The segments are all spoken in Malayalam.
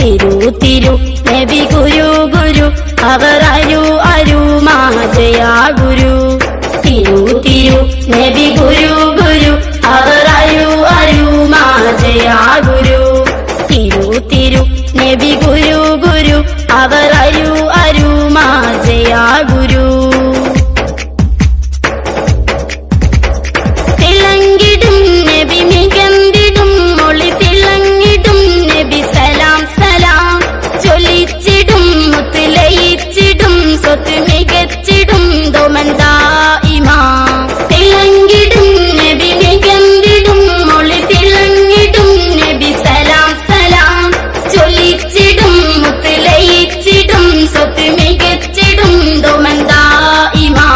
തിരു തിരു നബി ഗുരു ഗുരു അവർ അരു അരു മാജയാ ഗുരു. തിരു തിരു നബി ഗുരു ഗുരു അവർ അരു അരു മാജയാ ഗുരു. തിരു തിരു നബി ഗുരു ഗുരു അവർ അരു അരു മാജയാ ഗുരു. തിളങ്ങിടും നബി മികന്തിടും മൊളി തിളങ്ങിടും നബി സലാം സലാം ചൊല്ലിച്ചിടും മുത്ത് ലയിച്ചിടും സ്വത്ത് മികച്ചിടും ദോമൻ ദായിമാ. തിളങ്ങിടും നബി മികന്തിടും മൊളി തിളങ്ങിടും നബി സലാം സലാം ചൊല്ലിച്ചിടും മുത്ത് ലയിച്ചിടും സ്വത്ത് മികച്ചിടും ദോമൻ ദായിമാ.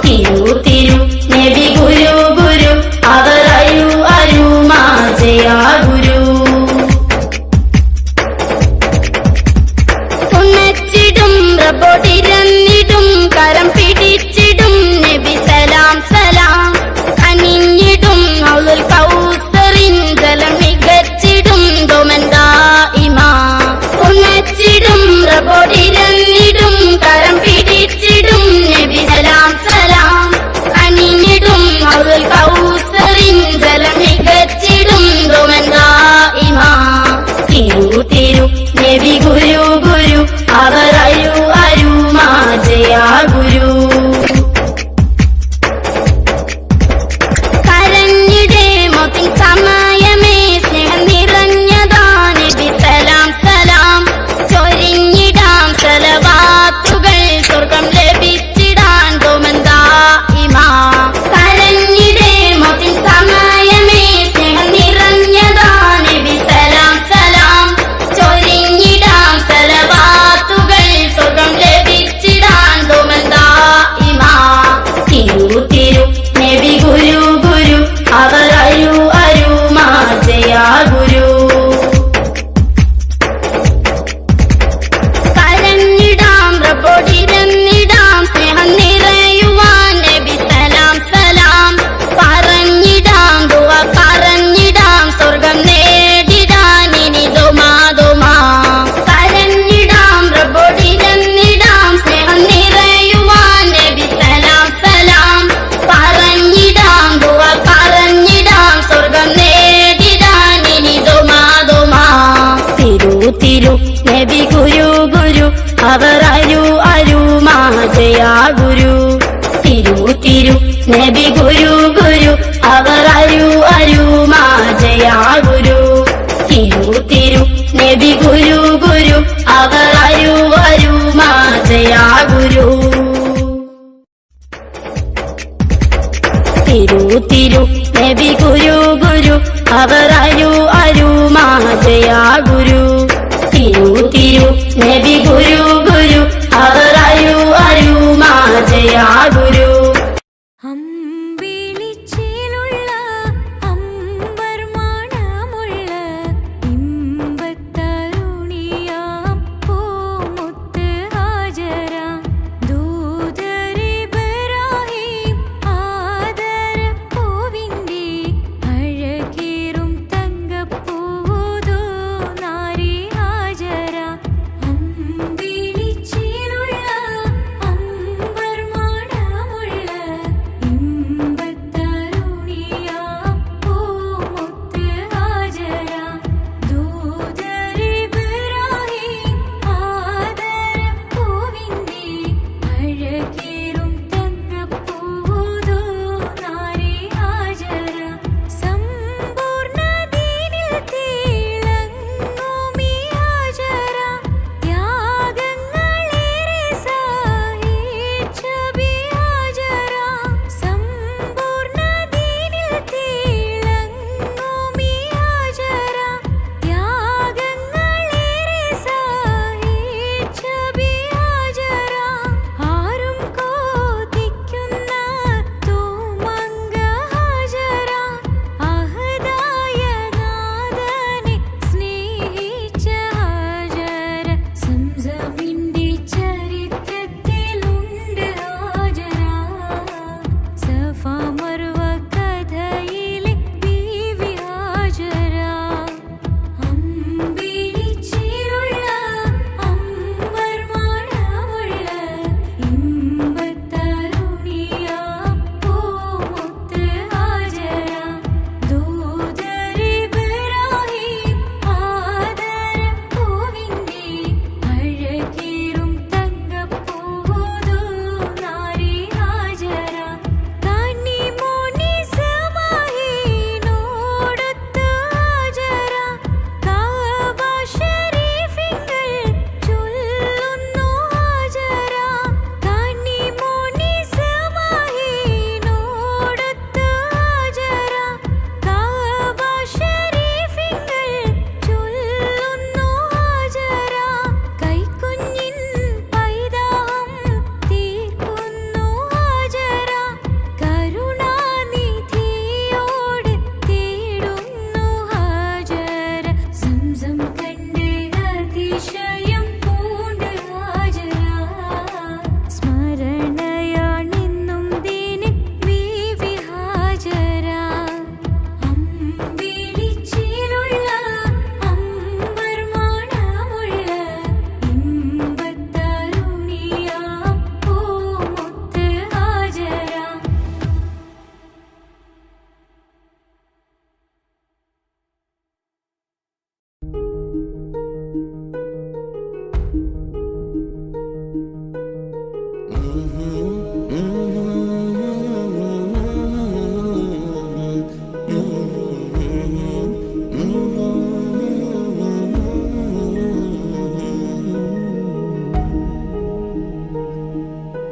തിരു തിരു നബി ഗുരു ഗുരു അവർ അരു അരു മാജയാ ഗുരു. ഉന്നച്ചിടും റബ്ബോടിരന്നിടും കരം പിടിച്ചിടും നബി സലാം സലാം അണിഞ്ഞിടും ഔലുൽ കൗസറിൻ ജലം മികച്ചിടും ദോമൻ ദായിമാ. ഉന്നച്ചിടും റബ്ബോടിരന്നിടും കരം പിടിച്ചിടും നബി സലാം സലാം അണിഞ്ഞിടും ഔലുൽ കൗസറിൻ ജലം മികച്ചിടും ദോമൻ ദായിമാ. തിരു തിരു നബി ഗുരു ഗുരു അവർ അരു അരു മാജയാ ഗുരു. കരഞ്ഞിടേ മൊത്തിൻ സമയമേ സ്നേഹം നിറഞ്ഞതാ നബി സലാം സലാം ചൊരിഞ്ഞിടാം സലവാത്തുകൾ സ്വർഗം ലഭിച്ചിടാൻ ദോമൻ ദായിമാ. കരഞ്ഞിടേ മൊത്തിൻ സമയമേ സ്നേഹം നിറഞ്ഞതാ നബി സലാം സലാം ചൊരിഞ്ഞിടാം സലവാത്തുകൾ സ്വർഗം ലഭിച്ചിടാൻ ദോമൻ ദായിമാ. തിരു തിരു നബി ഗുരു ഗുരു അവർ അരു അരു മാജയാ ഗുരു. കരഞ്ഞിടാം റബ്ബോടിരന്നിടാം സ്നേഹം നിറയുവാൻ നബി സലാം സലാം പറഞ്ഞിടാം ദുആ പറഞ്ഞിടാം സ്വർഗം നേടിടാൻ ഇനി ദുമാ ദുമാ. കരഞ്ഞിടാം റബ്ബോടിരന്നിടാം സ്നേഹം നിറയുവാൻ നബി സലാം സലാം പറഞ്ഞിടാം ദുആ പറഞ്ഞിടാം സ്വർഗം നേടിടാൻ ഇനി ദുമാ ദുമാ. തിരു തിരു നബി ഗുരു ഗുരു അവർ അരു അരു മാജയാ ഗുരു. തിരു തിരു നബി ഗുരു ഗുരു അവർ അരു അരു മാജയാ ഗുരു. തിരു തിരു നബി ഗുരു ഗുരു അവർ അരു അരു മാജയാ ഗുരു. തിരു തിരു നബി ഗുരു ഗുരു അവർ അരു അരു മാജയാ ഗുരു. തിരു തിരു നബി ഗുരു ഗുരു അവർ അരു അരു മാജയാ ഗുരു. അമ്പിളിച്ചേലുള്ള അമ്പർമാണമുള്ള ഇമ്പത്തരുണിയാം പൂമുത്ത് ഹാജര ദൂതരിബ്രാഹിം ആദരപ്പൂവിൻ്റെ അഴകേറും തങ്കപ്പൂതോ നാരി ഹാജര. അമ്പിളിച്ചേലുള്ള അമ്പർമാണമുള്ള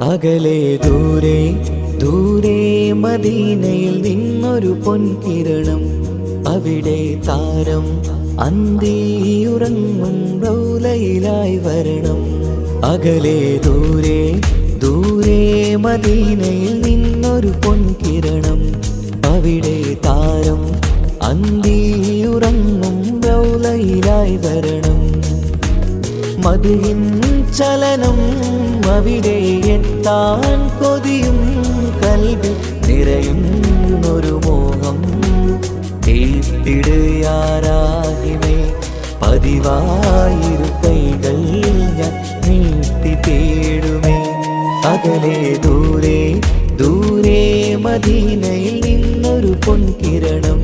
അകലെ ദൂരെ ദൂരെ മദീനയിൽ നിന്നൊരു പൊൻകിരണം, അവിടെ താരം അന്തിയുറങ്ങും റൗലയിലായി വരണം. അകലെ ദൂരെ ദൂരെ മദീനയിൽ നിന്നൊരു പൊൻകിരണം, അവിടെ താരം അന്തിയുറങ്ങും റൗലയിലായി വരണം. മദിഹിൻ ചലനം അവിടെ എത്താൻ കൊതിയും കൽബിൽ നിറയുന്നൊരു മോഹം. കേട്ടിടുയാരാഹിമേ പതിവായിരു കൈകൾ ഞാൻ നീട്ടി തേടുമേ. അകലെ ദൂരെ ദൂരെ മദീനയിൽ നിന്നൊരു പൊൻകിരണം,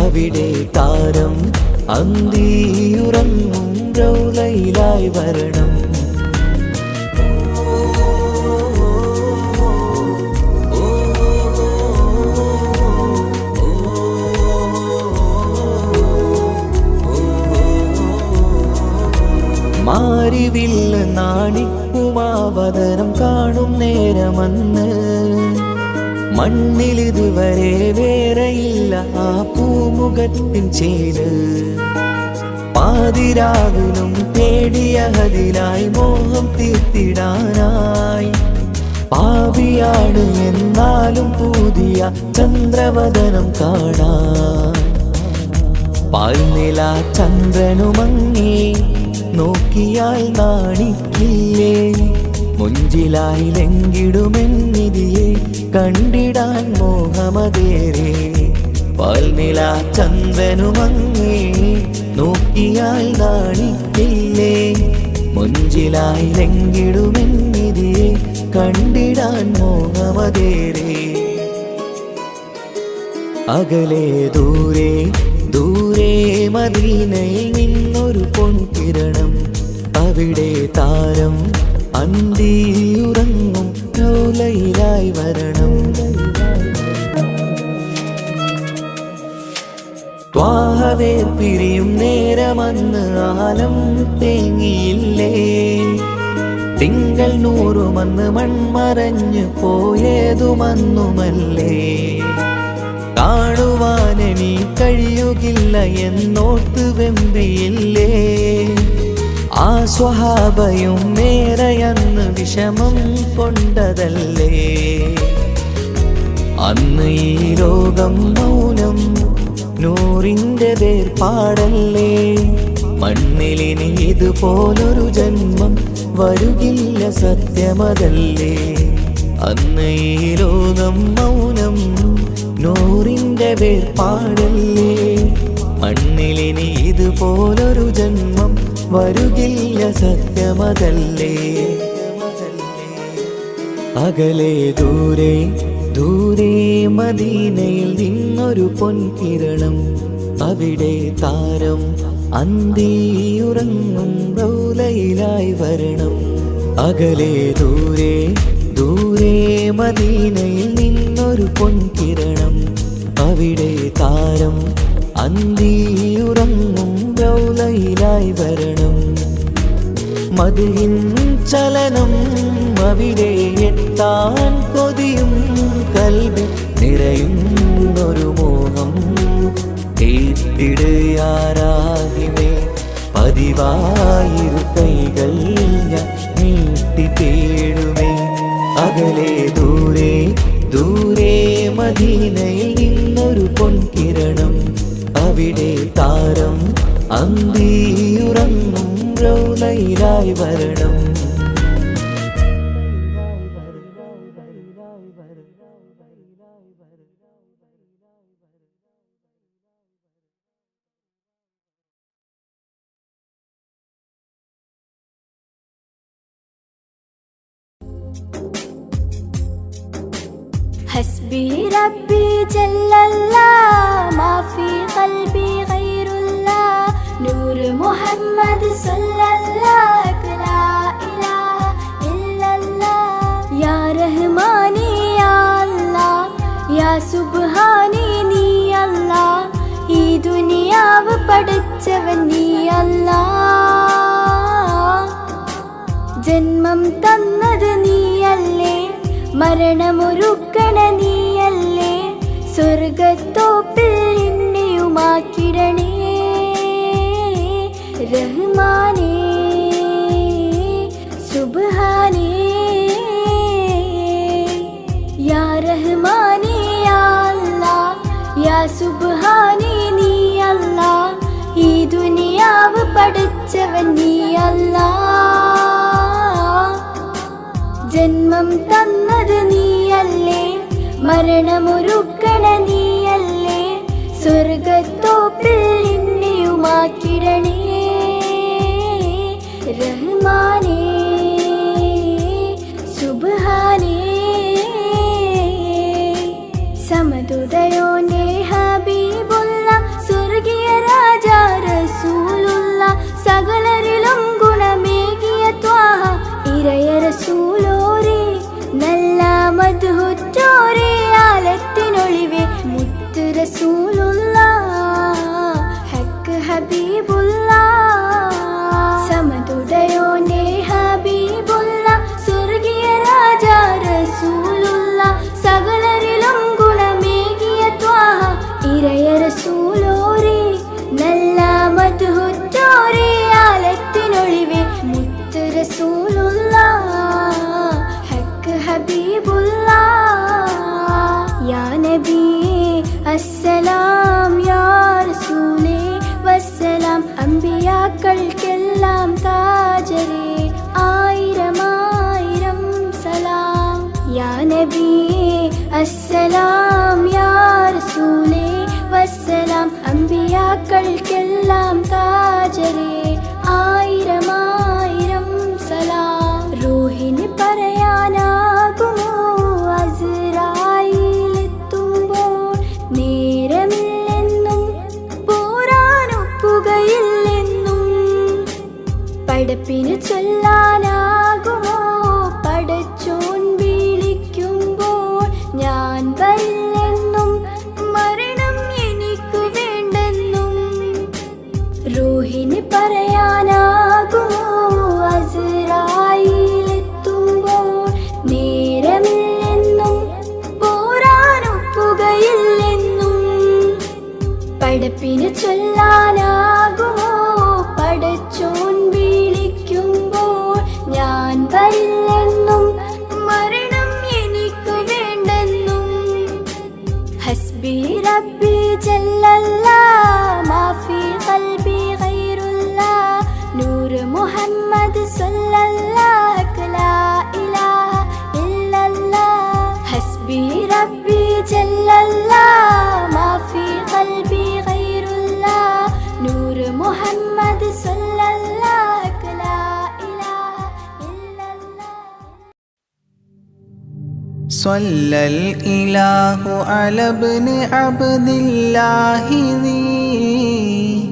അവിടെ താരം അന്തിയുറങ്ങും റൗലയിലായി വരണം. മാരിവില്ല നാണിക്കുമാവതരം കാണും നേരമന്ന്, മണ്ണിലിതുവരെ വേറെയില്ല ആ പൂമുഖത്തിൻ ചേര്. പാതിരാവിലും തേടിയ ഹദിലായി മോഹം തീർത്തിടാനായി, പാപിയാണ് എന്നാലും പുതിയ ചന്ദ്രവദനം കാണാൻ. പാൽനില ചന്ദ്രനുമങ്ങി നോക്കിയാൽ നാണിക്കില്ലേ, മുഞ്ചിലായി ലംഘിടുമെന്നിതിയെ കണ്ടിടാൻ മോഹമതേറെ. പാൽനില ചന്ദ്രനുമങ്ങി നോക്കിയാൽ നാണിക്കില്ലേ, മുഞ്ചിലായി ലംഘിടുമെന്നിതിയെ കണ്ടിടാൻ മോഹമതേറെ. അകലെ ദൂരെ ദൂരെ മദീനയിൽ നിന്നൊരു പൊൻകിരണം, അവിടെ താരം അന്തിയുറങ്ങും റൗലയിലായി വരണം. ത്വാഹവേ പിരിയും നേരമന്ന് ആലം തേങ്ങിയില്ലേ, തിങ്കൾ നൂറുമന്ന് മൺമറഞ്ഞു പോയതുമന്നുമല്ലേ. കാണുവാനെനി കഴിയുകില്ല എന്നോർത്ത് വെമ്പിയില്ലേ, ആ സ്വഹാബയും മേറയന്ന് വിഷമം കൊണ്ടതല്ലേ. അന്ന് ഈ ലോകം മൗനം നൂറിൻ്റെ വേർപാടല്ലേ, മണ്ണിലിനി ഇതുപോലൊരു ജന്മം വരുകില്ല സത്യമതല്ലേ. അന്ന് ഈ ലോകം മൗനം നൂറിൻ്റെ വേർപാടല്ലേ, മണ്ണിലിനി ഇതുപോലൊരു ജന്മം വരുകില്ല സത്യമതല്ലേ. അകലെ ദൂരെ ദൂരെ മദീനയിൽ നിന്നൊരു പൊൻകിരണം, അവിടെ താരം അന്തിയുറങ്ങും റൗലയിലായി വരണം. അകലെ ദൂരെ ദൂരെ മദീനയിൽ നിന്നൊരു പൊൻകിരണം, അവിടെ താരം അന്തിയുറങ്ങും റൗലയിലായി വരണം. മദിഹിൻ ചലനം അവിടെ എത്താൻ കൊതിയും കൽബിൽ നിറയുന്നൊരു മോഹം. കേട്ടിടുയാരാഹിമേ പതിവായിരു കൈകൾ ഞാൻ നീട്ടി തേടുമേ. അകലെ ദൂരെ ദൂരെ മദീനയിൽ നിന്നൊരു പൊൻകിരണം, അവിടെ താരം അന്തിയുറങ്ങും റൗലയിലായി വരണം. حسبي ربي جل الله ما في قلبي غير الله نور محمد صلى الله لا إله إلا الله يا رحماني يا الله يا سبحاني നീ അല്ലാ ഈ ദുനിയാവ് പഠിച്ചവൻ നീ അല്ലാ ജന്മം തന്നത് നീയല്ലേ മരണമൊരുക്കണ നീയല്ലേ സ്വർഗത്തോപ്പിൽ എന്നെയുമാക്കിടണേ റഹ്മാനേ സുബ്ഹാനേ യാ റഹ്മാനേ യാ അല്ലാഹ് യാ സുബ്ഹാനേ നീ അല്ലാഹ് ഈ ദുനിയാവ് പഠിച്ചവൻ നീ അല്ലാഹ് ജന്മം തന്നത് നീയല്ലേ മരണമൊരുക്കണ നീയല്ലേ സ്വർഗത്തോപ്പിൽ എന്നെയുമാക്കിടണേ റഹ്മാനേ സുബ്ഹാനേ സമതുദയോനേ ഹബീബുള്ള സ്വർഗീയ രാജാ റസൂലുള്ള സകലരിലും ഗുണമേകിയ ത്വാഹ ഇറയ റസൂലോരേ നല്ല മദ്ഹുറ്റോരേ ആലത്തിനൊളിവേ മുത്ത് റസൂലുള്ള ഹക്ക് ഹബീബുള്ള സമതുദയോനേ ഹബീബുള്ള സ്വർഗീയ രാജാ റസൂലുള്ള സകലരിലും ഗുണമേകിയ ത്വാഹ ഇറയ റസൂലോരേ നല്ല മദ്ഹുറ്റോരേ ആലത്തിനൊളിവേ മുത്ത് റസൂലുള്ള ഹക്ക് ഹബീബുള്ള യാ നബിയേ അസ്സലാം യാ റസൂലേ വസ്സലാം അമ്പിയാക്കൾക്കെല്ലാം താജരേ ആയിരമായിരം സലാം യാ നബിയേ അസ്സലാം യാ റസൂലേ വസ്സലാം അമ്പിയാക്കൾക്കെല്ലാം താജരേ ആയിരമായിരം സലാം റൂഹിന് പറയാനാകുമോ അസ്റായീലെത്തുമ്പോൾ നേരമില്ലെന്നും പോരാനൊക്കുകയില്ലെന്നും പടപ്പിന് ചൊല്ലാനാകുമോ പടച്ചോൻ വിളിക്കുമ്പോൾ ഞാൻ വരില്ലെന്നും മരണം എനിക്കു വേണ്ടെന്നും റൂഹിന് പറയാനാകുമോ അസ്റായീലെത്തുമ്പോൾ നേരമില്ലെന്നും പോരാനൊക്കുകയില്ലെന്നും പടപ്പിന് ചൊല്ലാനാകുമോ പടച്ചോൻ വിളിക്കുമ്പോൾ ഞാൻ വരില്ലെന്നും മരണം എനിക്കു വേണ്ടെന്നും ഹസ്ബി റബ്ബി ജല്ലല്ലാഹ് മാഫി ഖൽബി ഗൈറുല്ലാഹ് നൂറ് മുഹമ്മദ് സല്ലല്ലാഹു ലാ ഇലാഹ ഇല്ലല്ലാഹ് ഹസ്ബി റബ്ബി ജല്ലല്ലാഹ് മാഫി ഖൽബി ഗൈറുല്ലാഹ് നൂറ് മുഹമ്മദ് സല്ലല്ലാഹു ലാ ഇലാഹ ഇല്ലല്ലാഹ് صلى الإله على ابن عبد الله ذي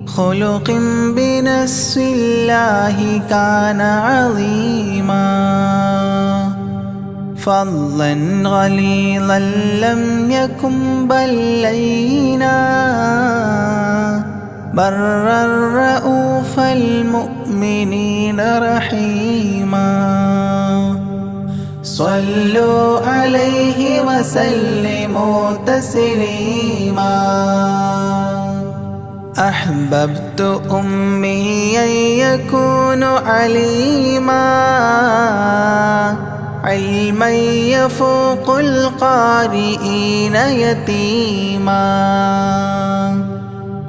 خلق بنص الله كان عظيما فضلا غليظا لم يكن بل لينا برا رؤوف المؤمنين رحيما صلوا عليه وسلموا تسليما أحببت أمي أن يكون عليما علما يفوق القارئين يتيما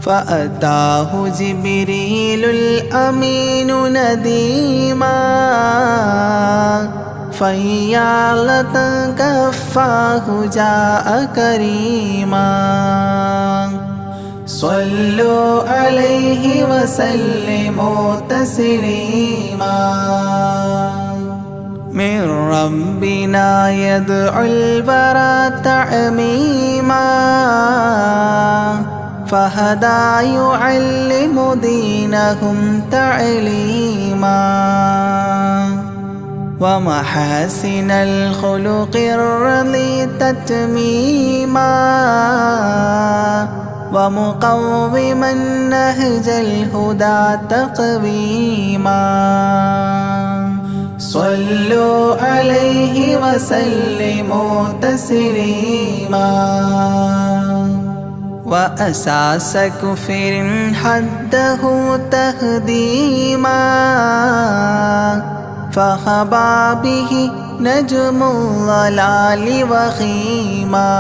فأتاه جبريل الأمين نديما فيالة كفاه جاء كريما صلوا عليه وسلموا تسليما من ربنا يدعو البرى تعميما فهدى يعلم دينهم تعليما ومحاسن الخلق الرضي تتميما ومقوما نهج الهدى تقويما صلوا عليه وسلموا تسليما وأساس كفر حده تهديما فخبا به نجم الضلال وخيما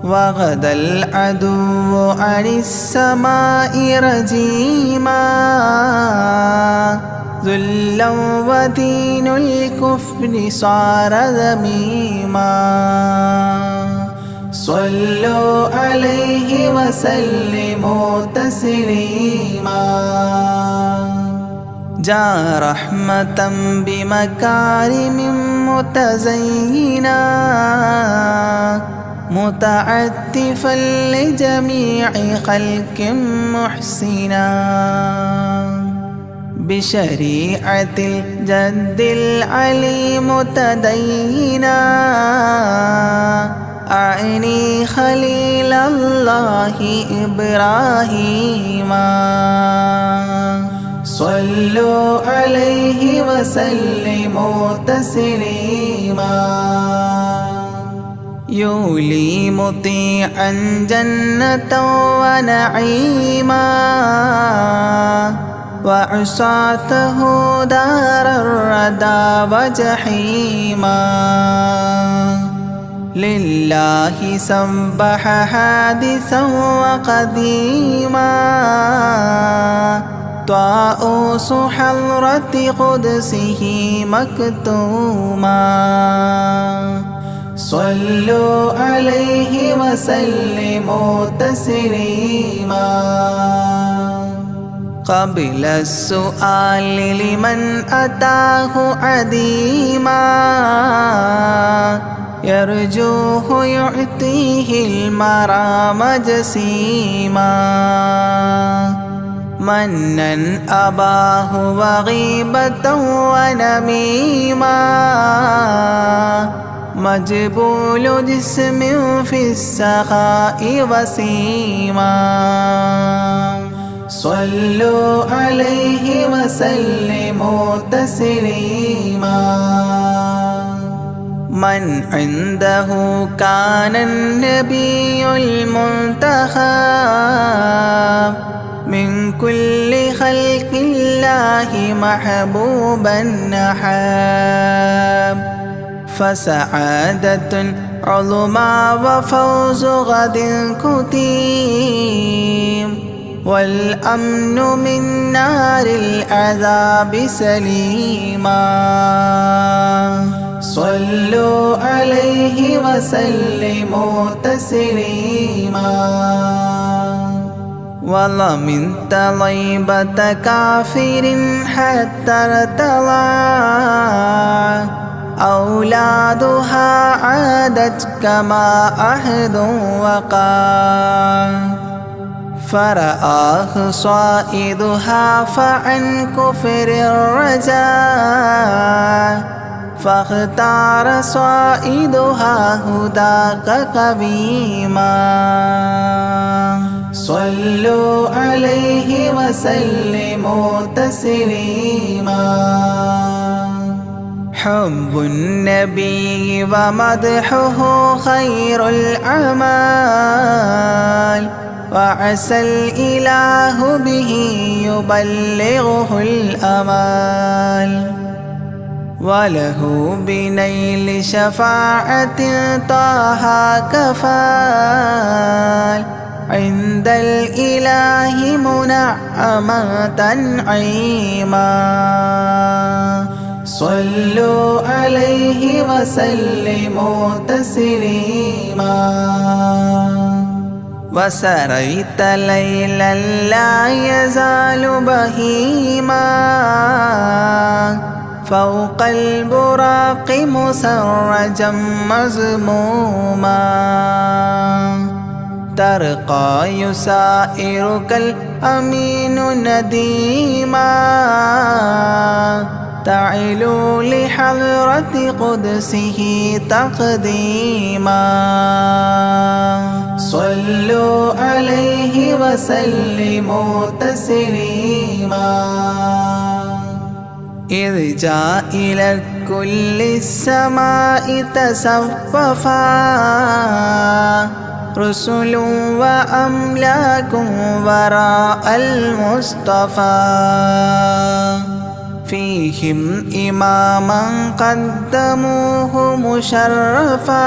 وغدا العدو عن السماء رجيما ذلا ودين الكفر صار ذميما صلوا عليه وسلموا تسليما جاء رحمة بمكارم متزينا متعتفا لجميع خلق محسنا بشريعة الجد العلي متدينا أعني خليل الله إبراهيم صلوا عليه وسلموا تسليما يولي مطيعا جنة ونعيما وعصاته دار الردى وجحيما لله سبح حادثا وقديما طاؤوس حضرة قدسه مكتوما صلوا عليه وسلموا تسليما قبل السؤال لمن أتاه عديما يرجوه يعطيه المرام جسيما منا أباه وغيبة ونميما مجبول جسم في السخاء وسيما صلوا عليه وسلموا تسليما من عنده كان النبي المنتخب من كل خلق الله محبوبا نحاب فسعادة عظمى وفوز غد كتيم والأمن من نار العذاب سليما صلوا عليه وسلموا تسليما ومن طيبة كافر حتى ارتضى أولادها عادت كما عهد وقع فرآه صائدها فعن كفر الرجاء فاختار صائدها هداك قويما صلوا عليه وسلموا تسليما حب النبي ومدحه خير الأعمال وعسى الإله به يبلغه الأمال وله بنيل شفاعة طه كفال عند الإله منعما تنعيما صلوا عليه وسلموا تسليما وسريت ليلا لا يزال بهيما فوق البراق مسرجا مزموما ترقى يسائرك الأمين نديما تعلو لحضرة قدسه تقديما صلوا عليه وسلموا تسليما إذ جاء إلى كل السماء تصففا رسل وأملاك وراء المصطفى فيهم إماما قدموه مشرفا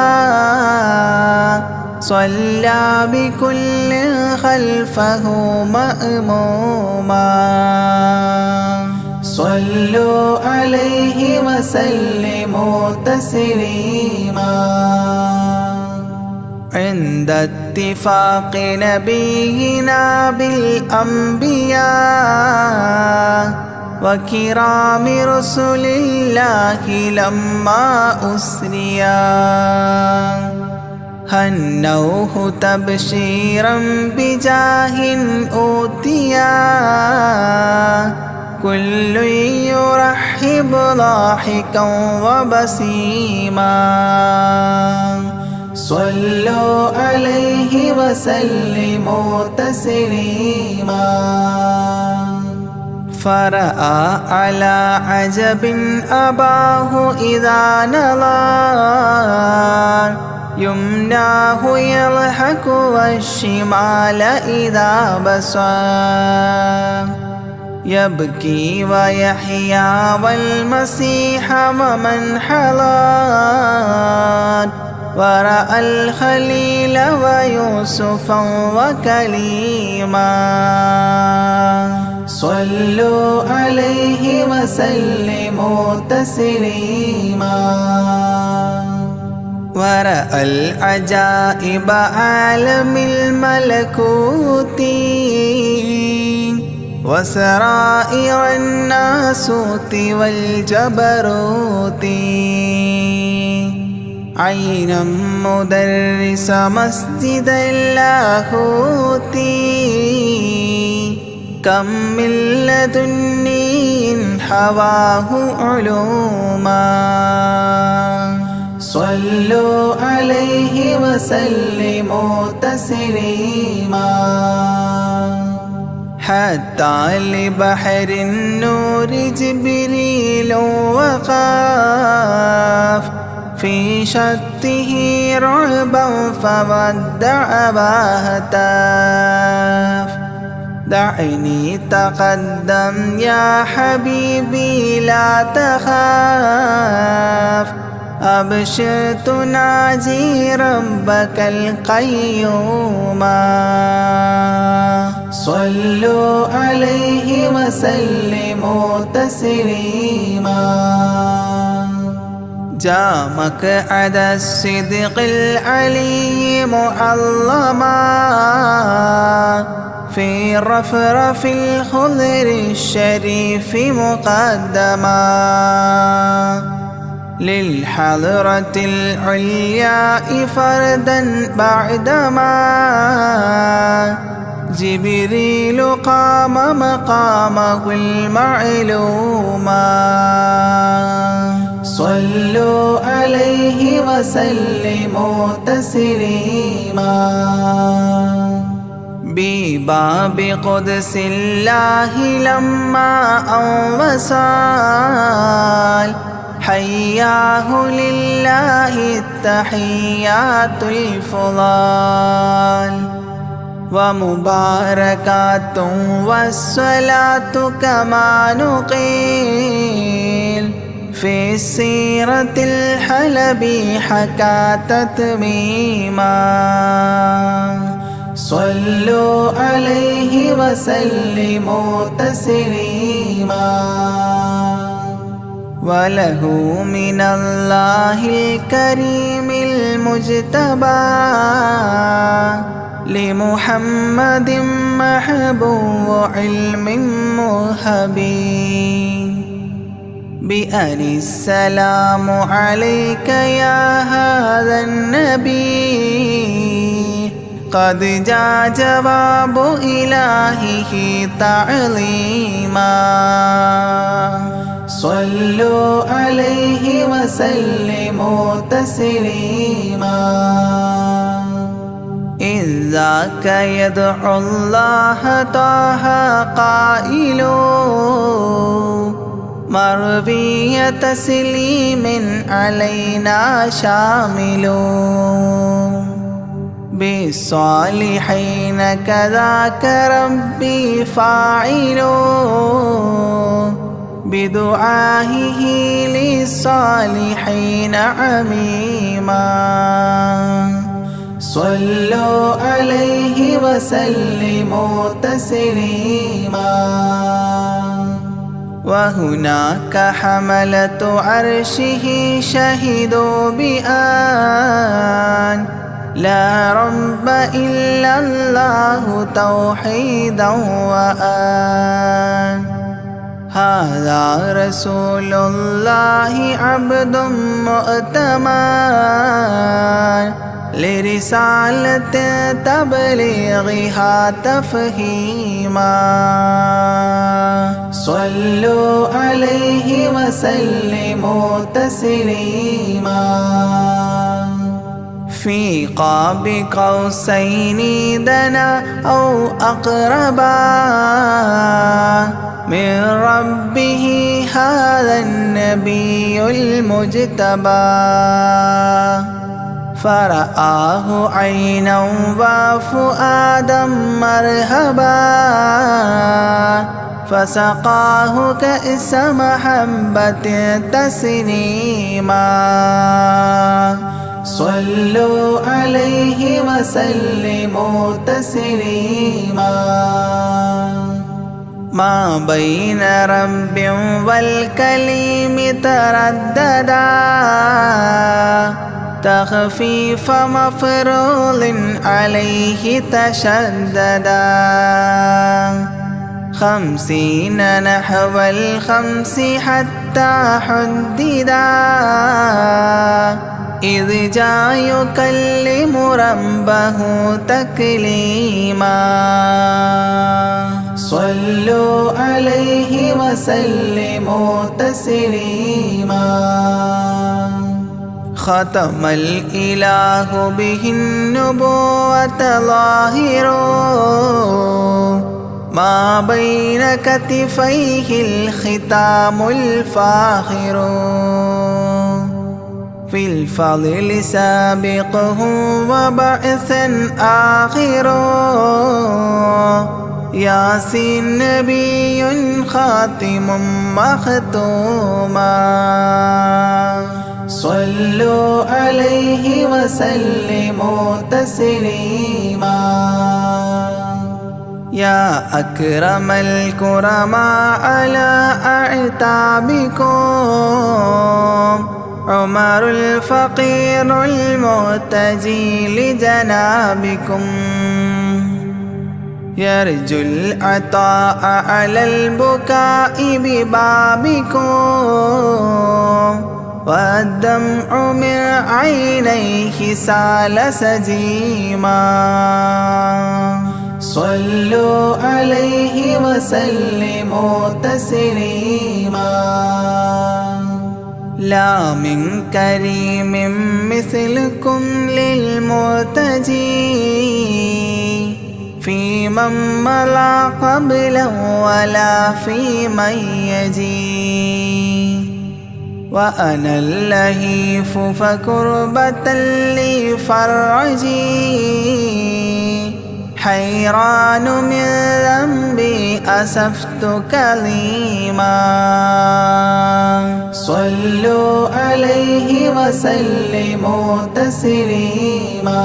صلى بكل خلفه مأموما صلوا عليه وسلموا تسليما عند اتفاق نبينا بالأنبياء وكرام رسل الله لما أسريا هنوه تبشيرا بجاه أوتيا كل يرحب ضاحكا وبسيما صلوا عليه وسلموا تسليما فرأى على عجب أباه إذا نظر يمناه يضحك والشمال إذا بصر يبكي ويحيى والمسيح ومن حضر ورأى الخليل ويوسفا وكليما صلوا عليه وسلموا تسليما ورأى العجائب عالم الملكوت وسرائر الناسوت والجبروت عينا مدرس مسجد اللاهوت كم من لدني حواه علوما صلوا عليه وسلموا تسليما حتى لبحر النور جبريل وقاف في شته رعبا فودع وهتاف دعني تقدم يا حبيبي لا تخاف أبشر تناجي ربك القيوم صلوا عليه وسلموا تسليما جاء مقعد الصدق العلي معظما في رفرف الخضر الشريف مقدما للحضرة العليا فردا بعدما جبريل قام مقامه المعلوما صلوا عليه وسلموا تسليما بباب قدس الله لما أنوصال حياه لله التحيات الفضال ومباركات والصلاة كما نقيل في السيرة الحلبي حكى تتميما صلوا عليه وسلموا تسليما وله من الله الكريم المجتبى لمحمد محبوب علم مهبي بأن السلام عليك يا هذا النبي قد جاء جواب إلهه تعظيما صلوا عليه وسلموا تسليما إذ ذاك يدعو الله طه قائل مروي تسليم علينا شامل بالصالحين كذاك ربي فاعل بدعائه للصالحين عميما صلوا عليه وسلموا تسليما وهناك حملة عرشه شهدوا بأن لا رب إلا الله توحيدا وأن هذا رسول الله عبد مؤتمن لرسالة تبليغها تفهيما صلوا عليه وسلموا تسليما في قاب قوسين دنا أو أقربا من ربه هذا النبي المجتبى فرآه عينا وفؤادا مرهبا فسقاه كأس محبة تسنيما صلوا عليه وسلموا تسليما ما بين رب والكليم ترددا تخفيف مفروض عليه تشددا 50 نحو الخمس حتى حددا إذ جاء يكلم ربه تكليما صلوا عليه وسلموا تسليما ختم الإله به النبوة ظاهر ما بين كتفيه الختام الفاخر في الفضل سابقه وبعثا آخر ياسين نبي خاتم مختوما صلوا عليه وسلموا تسليما يا أكرم الكرماء على أعتابكم عمر الفقير المعتزي لجنابكم يرجو العطاء على البكاء ببابكم والدمع من عينيه سال سجيما صلوا عليه وسلموا تسليما لا من كريم مثلكم للمرتجي في من مضى قبلا ولا في من يجي وأنا اللهيف فكربة لي فرجي حيران من ذنبي أسفت كظيما صلوا عليه وسلموا تسليما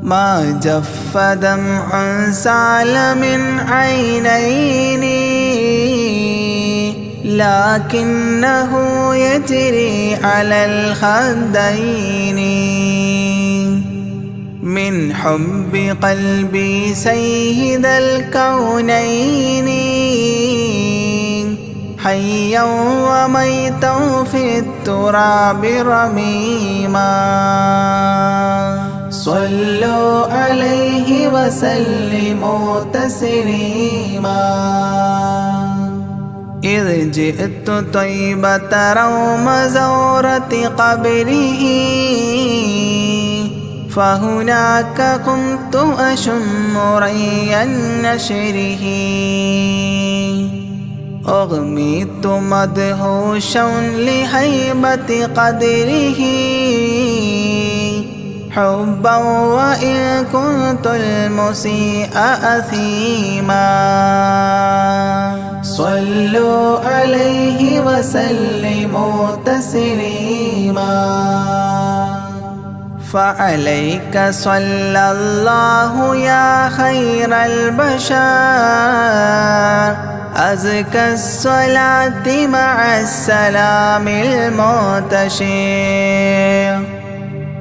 ما جف دمع سال من عينيني لكنه يجري على الخدين من حب قلبي سيد الكونين حيا وميتا في التراب رميما صلوا عليه وسلموا تسليما إذ جئت طيبة روم زورة قبره فهناك قمت أشم ري نشره أغميت مدهوشا لهيبة قدره حبا وإن كنت المسيء أثيما صلوا عليه وسلموا تسليما فعليك صلى الله يا خير البشر أزكى الصلاة مع السلام المنتشر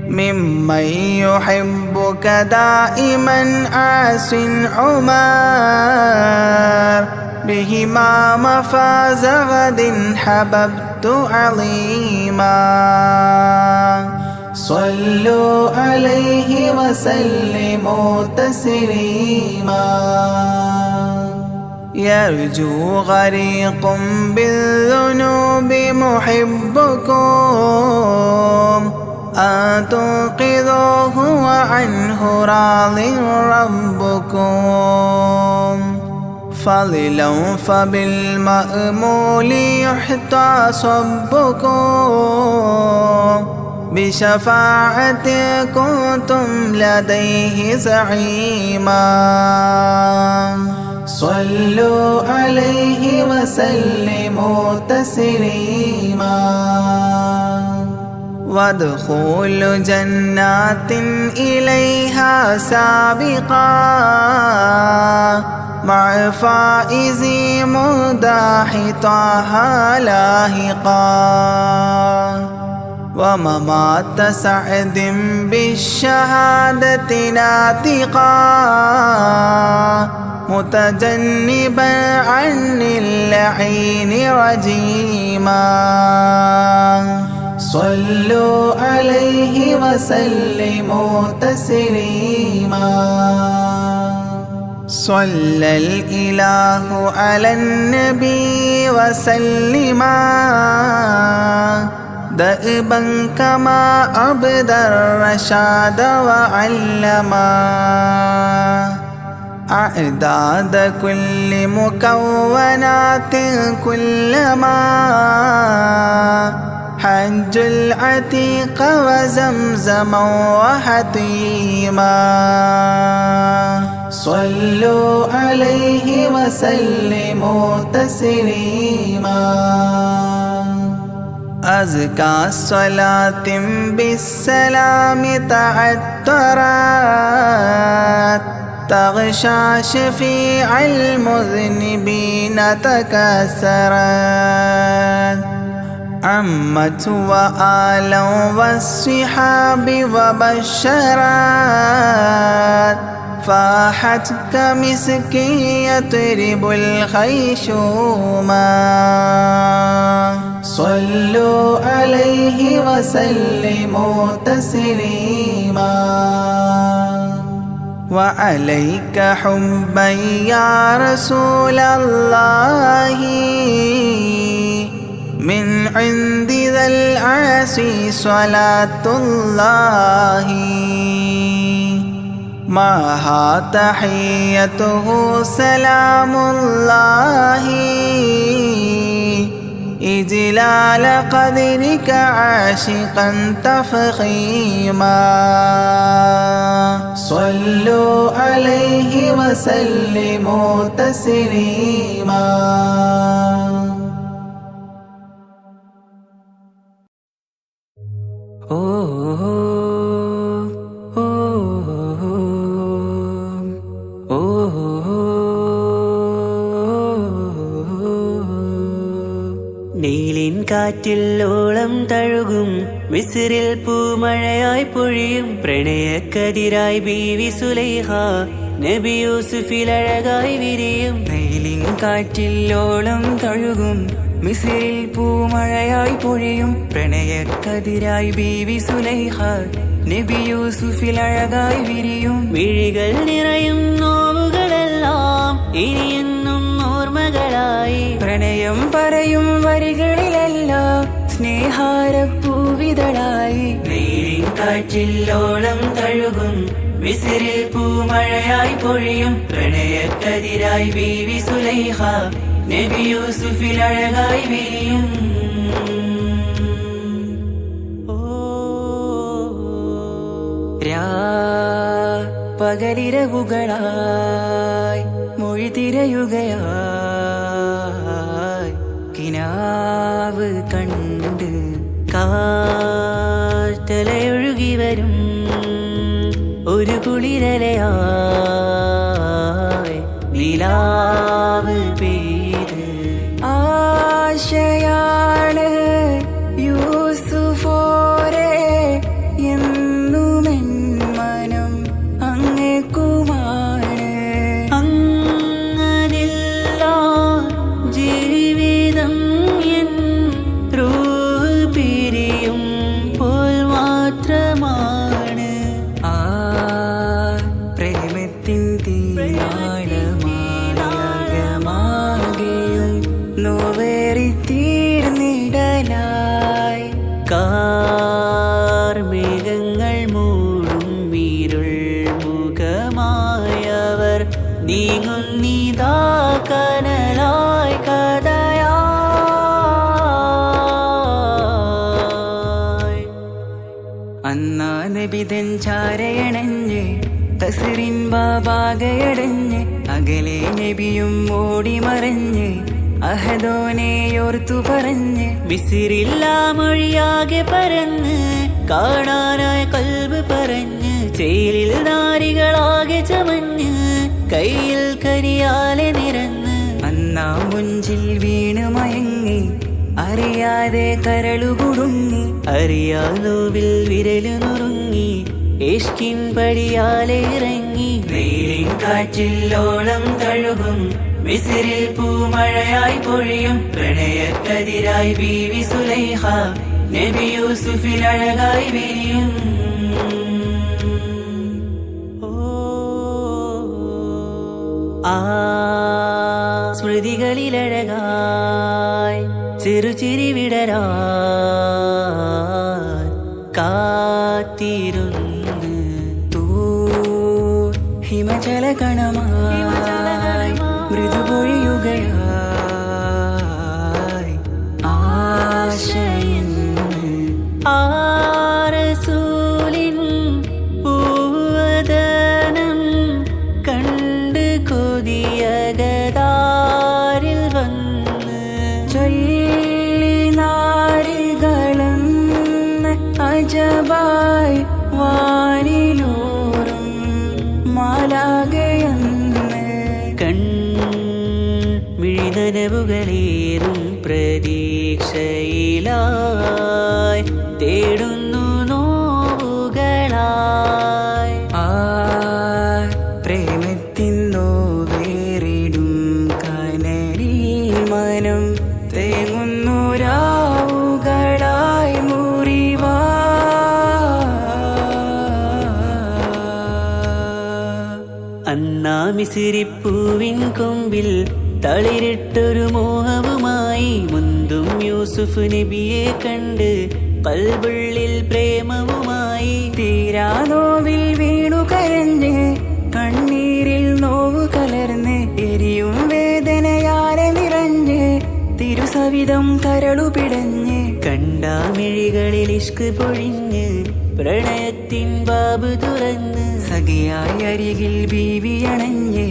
ممن يحبك دائما عاص عمر بهما مفاز غد حببت عظيما صلوا عليه وسلموا تسليما يرجو غريق بالذنوب محبكم أن تنقذوه وعنه راض ربكم فضلا فبالمأمول يحتى صبكم بشفاعة كنتم لديه زعيما صلوا عليه وسلموا تسليما وادخول جنات إليها سابقا مع فائز مداح طه لاحقا وممات سعد بالشهادة ناطقا متجنبا عن اللعين رجيما صلوا عليه وسلموا تسليما صلى الإله على النبي وسلما دأبا كما أبدى الرشاد وعلما أعداد كل مكونات كلما حج العتيق وزمزما وحتيما صلوا عليه وسلموا تسليما أزكى الصلاة بالسلام تعترت تغشى شفيع المذنبين تكسرت عمت وآلا والصحاب وبشرت فاحت كمسك يطرب الخيشوما صلوا عليه وسلموا تسليما وعليك حبا يا رسول الله من عند ذا العاصي صلاة الله معها تحيته سلام الله إجلال قدرك عاشقا تفخيما صلوا عليه وسلموا تسليما നീലിൻ കാറ്റില്ലോളം തഴുകും മിസ്രിൽ പൂമഴയായി പൊഴിയും പ്രണയക്കതിരായി ബീവി സുലൈഹ നബി യൂസുഫിലഴകായി വിരിയും. നീലിൻ കാറ്റില്ലോളം തഴുകും മിസ്രിൽ പൂമഴയായി പൊഴിയും പ്രണയക്കതിരായി ബീവി സുലൈഹ നബി യൂസുഫിലഴകായി വിരിയും. മിഴികൾ നിറയും നോവുകളെല്ലാം ഇനിയെന്നും ഓർമ്മകളായി പ്രണയം പറയും വരികളിലെല്ലാം സ്നേഹാരപ്പൂവിതളായി. നീലിൻ കാറ്റില്ലോളം തഴുകും മിസ്രിൽ പൂമഴയായി പൊഴിയും പ്രണയക്കതിരായി ബീവി സുലൈഹ നബി യൂസുഫിൽ അഴകായി വിരിയും. പകലിരവുകളായി മൊഴി തിരയുകയായി കിനാവ് കണ്ട് കാറ്റലയൊഴുകി വരും ഒരു കുളിരലയായി നിലാവ് പെയ്ത് ആശയാണ് യൂസുഫോരെ എന്നുമെൻ മനം അങ്ങേക്കുമാണ്. അങ്ങനില്ല ജീവിതം എൻ റൂഹ് പിരിയും പോൽ മാത്രമാണ്. ആ പ്രേമത്തിൻ തീനാളമാകെയും നോവേറി തീർന്നിടലായി കാർമേഘങ്ങൾ മൂടും വീരുൾ മുഖമായവർ നീങ്ങുന്നിതാ കനലായി കഥയായി. അന്നാ നബിതൻ ചാരയണഞ്ഞ് കസറിൻ ബാബാകയടഞ്ഞ് അകലെ നബിയും ഓടി മറഞ്ഞ് അഹദോനെയോർത്തു പറഞ്ഞ് മിസിറില്ലാ മൊഴിയാകെ പരന്ന് കാണാനായി കൽബ് പറഞ്ഞ് ചേലിൽ നാരികളാകെ ചമഞ്ഞ് കയ്യിൽ കരിയാലെ നിരന്ന് അന്നാ മുഞ്ചിൽ വീണ് മയങ്ങി അറിയാതെ കരളുകുടുങ്ങി അറിയാനോവിൽ വിരലു നുറുങ്ങി ഇഷ്കിൻ പടിയാലെ ഇറങ്ങി വെയിലിൻ കാറ്റില്ലോളം തഴുകും മിസിറിൽ പൂമഴയായി പൊഴിയും പ്രണയക്കതിരായി ബീവി സുലൈഹ നബി യൂസുഫിൽ അഴകായി വിരിയും. ആ സ്മൃതികളിലഴകായി ചെറുചിരി വിടരാൻ കാത്തിരുന്ന് ഹിമജല കണമായി മൃദുപൊഴിയുകയായി ആശയിൻ ആരസൂലിൻ പൂവദനം കണ്ട് കൊതിയകതാരിൽ വന്ന് ചൊല്ലി നാരികളെന്ന് അജബായി വാനിലൂറും മാലാകയെന്ന് മിഴിനനവുകളേറും പ്രതീക്ഷയിലായി തേടുന്നു നോവുകളായി. ആ പ്രേമത്തിൻ നോവേറിടും കനലിൽ മനം തേങ്ങുന്നു രാവുകളായി മുറിവാ അന്നാ മിസിരിപ്പൂവിൻ കൊമ്പിൽ തളിരിട്ടൊരു മോഹവുമായി മുന്തും യൂസുഫ് നബിയെ കണ്ട് കൽബുള്ളിൽ പ്രേമവുമായി തീരാനോവിൽ വീണു കരഞ്ഞ് കണ്ണീരിൽ നോവ് കലർന്ന് എരിയും വേദനയാലെ നിറഞ്ഞ് തിരുസവിധം കരളു പിടഞ്ഞ് കണ്ടാമിഴികളിൽ ഇഷ്ക് പൊഴിഞ്ഞ് പ്രണയത്തിൻ ബാബ് തുറന്ന് സഖിയായി അരികിൽ ബീവി അണഞ്ഞ്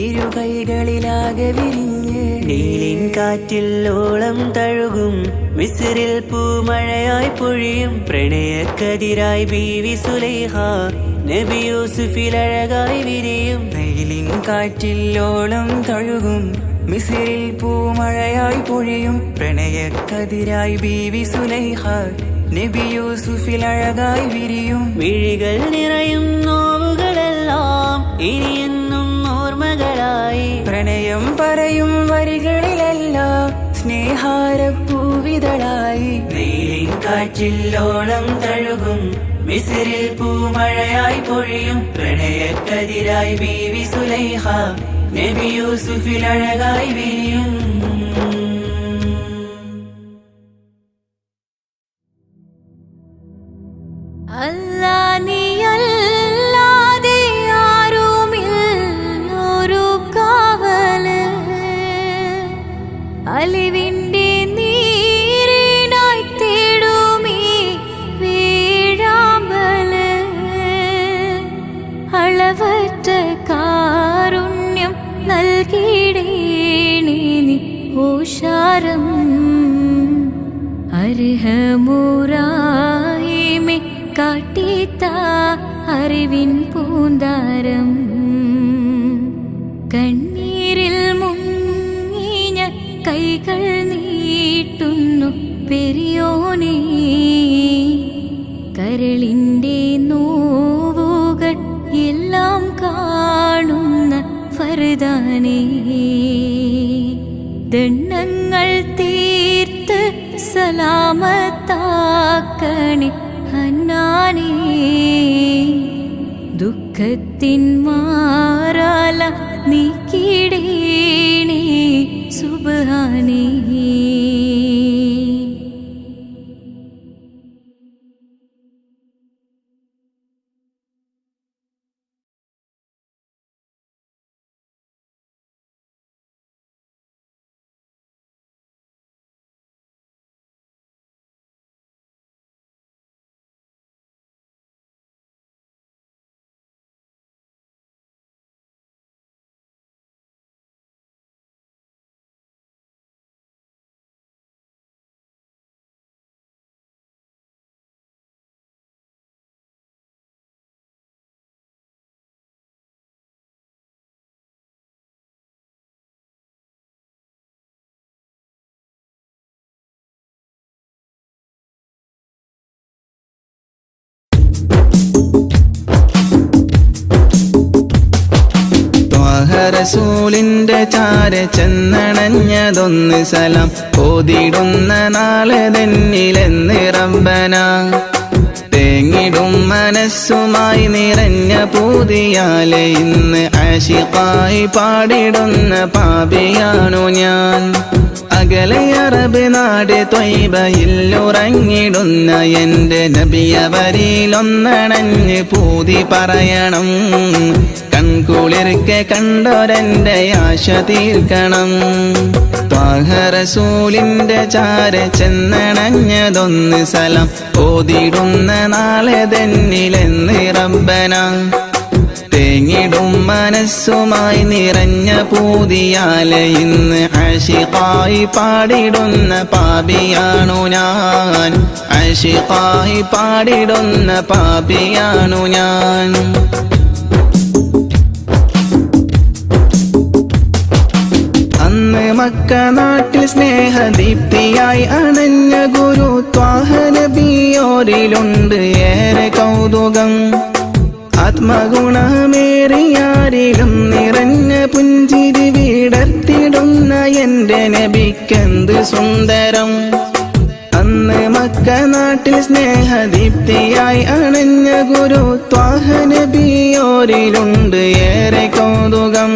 ഇരുകൈകളിലാകെ വിരിഞ്ഞ് നീലിൻ കാറ്റില്ലോളം തഴുകും മിസിറിൽ പൂമഴയായി പൊഴിയും പ്രണയക്കതിരായി ബീവി സുലൈഹ നബി യൂസുഫിൽ അഴകായി വിരിയും. വെയിലിൻ കാറ്റില്ലോളം തഴുകും മിസിറിൽ പൂമഴയായി പൊഴിയും പ്രണയക്കതിരായി ബീവി സുലൈഹ നബി യൂസുഫിൽ അഴകായി വിരിയും. വിഴികൾ നിറയും നോവുകളെല്ലാം ഇനിയെന്നും ഓർമ്മകളായി പ്രണയം പറയും വരികളിലെല്ലാം സ്നേഹാരപ്പൂവിതളായി വെയിലിൻ കാറ്റില്ലോളം തഴുകും മിസിറിൽ പൂമഴയായി പൊഴിയും പ്രണയക്കതിരായി ബീവി സുലൈഹ നബി യൂസുഫിൽ അഴകായി വിരിയും. അല്ലാ നീയല്ലാതെ ആരുമില്ലൊരു കാവല് ചാരം അർഹമുറാഹിമെ കാട്ടിത്ത അറിവിൻ പൂന്താരം കണ്ണീരിൽ മുങ്ങിഞ്ഞ കൈകൾ നീട്ടുന്നു പെരിയോനേ കരളിൻ്റെ നോവുകൾ എല്ലാം കാണുന്ന ഫർദാനേ ദണ്ണങ്ങൾ തീർത്ത് സലാമത്താക്കണേ ഹന്നാനേ ദുഃഖത്തിൻ മാറാല നീക്കിടേണേ സുബ്ഹാനേ. റസൂലിന്റെ ചാര ചെന്നണഞ്ഞതൊന്ന് സലാം ഓതിടുന്ന നാളെ തന്നിലെന്ന് റബ്ബന തേങ്ങിടും മനസ്സുമായി നിറഞ്ഞ പൂതിയാലെ ഇന്ന് ആശിഖായി പാടിടുന്ന പാപിയാണു ഞാൻ അകലെ അറബ് നാട് ത്വയ്ബയിലുറങ്ങിടുന്ന എന്റെ നബിയവരിലൊന്നണഞ്ഞ് പൂതി പറയണം കൺകുളിർക്കെ കണ്ടൊരെന്റെ ആശ തീർക്കണം ത്വാഹ റസൂലിന്റെ ചാര ചെന്നണഞ്ഞതൊന്ന് സലാം ഓതിടുന്ന നാളെ തന്നിലെന്ന് റബ്ബന തേങ്ങിടും മനസ്സുമായി നിറഞ്ഞ പൂതിയാലെ ഇന്ന് ആശിഖായി പാടിടുന്ന പാപിയാണു ഞാൻ ആശിഖായി പാടിടുന്ന പാപിയാണു ഞാൻ അന്ന് മക്ക നാട്ടിൽ സ്നേഹദീപ്തിയായി അണഞ്ഞ ഗുരു ത്വാഹ നബിയോരിലുണ്ട് ഏറെ കൗതുകം ആത്മഗുണമേറിയാരിലും നിറഞ്ഞ പുഞ്ചിരി വിടർത്തിടുന്ന എന്റെ നബിക്കെന്ത് സുന്ദരം അന്ന് മക്ക നാട്ടിൽ സ്നേഹദീപ്തിയായി അണഞ്ഞ ഗുരു ത്വാഹ നബിയോരിലുണ്ട് ഏറെ കൗതുകം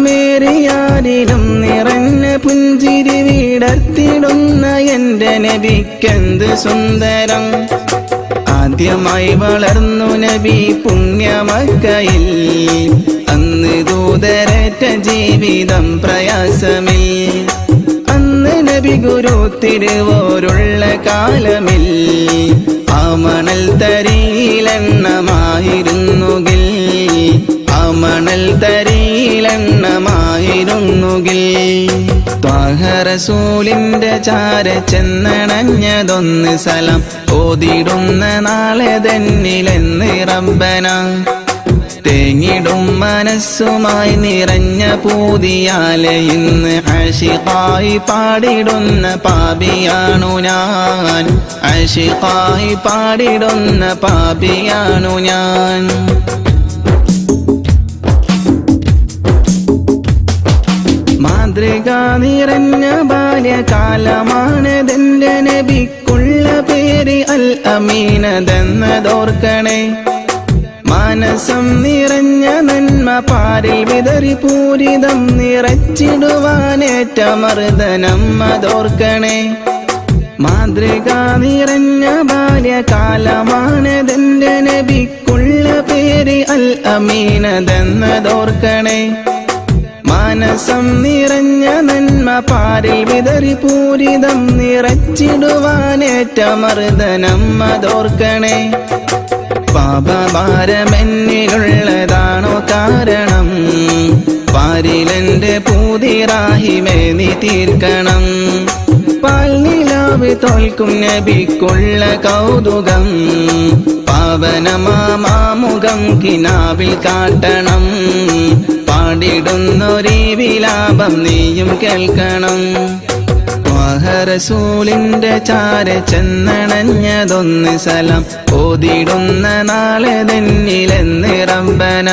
ആത്മഗുണമേറിയാരിലും നിറഞ്ഞ പുഞ്ചിരി വിടർത്തിടുന്ന എന്റെ നബിക്കെന്ത് സുന്ദരം ആദ്യമായി വളർന്നു നബി പുണ്യമക്കയിൽ അന്ന് ദൂതരേറ്റ ജീവിതം പ്രയാസമിൽ അന്ന് നബി ഗുരു തിരുവോരുള്ള കാലമിൽ ആ മണൽ തരിയിലെണ്ണമായിരുന്നുകിൽ ആ മണൽ തരിയിലെണ്ണമായിരുന്നുകിൽ ത്വാഹ റസൂലിന്റെ ചാര ചെന്നണഞ്ഞതൊന്ന് സലാം ഓതിടുന്ന നാളെ തന്നിലെന്ന് റബ്ബന തേങ്ങിടും മനസ്സുമായി നിറഞ്ഞ പൂതിയാലെ ഇന്ന് ആശിഖായി പാടിടുന്ന പാപിയാണു ഞാൻ ആശിഖായി പാടിടുന്ന പാപിയാണു ഞാൻ മാതൃക നിറഞ്ഞ ബാല്യകാലമാണതെന്റെ നബിക്കുള്ള പേര് അൽ അമീനതെന്നതോർക്കണേ മാനസം നിറഞ്ഞ നന്മ പാരിൽ വിതറി പൂരിതം നിറച്ചിടുവാനേറ്റ മർദ്ദനം അതോർക്കണേ മാതൃക നിറഞ്ഞ ബാല്യകാലമാണതെന്റെ നബിക്കുള്ള പേര് അൽ അമീനതെന്നതോർക്കണേ മാനസം നിറഞ്ഞ നന്മ പാരിൽ വിതറി പൂരിതം നിറച്ചിടുവാനേറ്റ മർദ്ദനം അതോർക്കണേ പാപഭാരമെന്നിലുള്ളതാണോ കാരണം പാരിലെന്റെ പൂതി ഹൗദിറാഹിമേ നീ തീർക്കണം. പാൽനിലാവ് തോൽക്കും നബിക്കുള്ള കൗതുകം പാവനമാമുഖം കിനാവിൽ കാട്ടണം. പാടിടുന്നൊരീ വിലാപം നീയും കേൾക്കണം. റസൂലിന്റെ ചാര ചെന്നണഞ്ഞതൊന്ന് സലം ഓതിടുന്ന നാളെ തന്നിലെന്ന് റബ്ബന.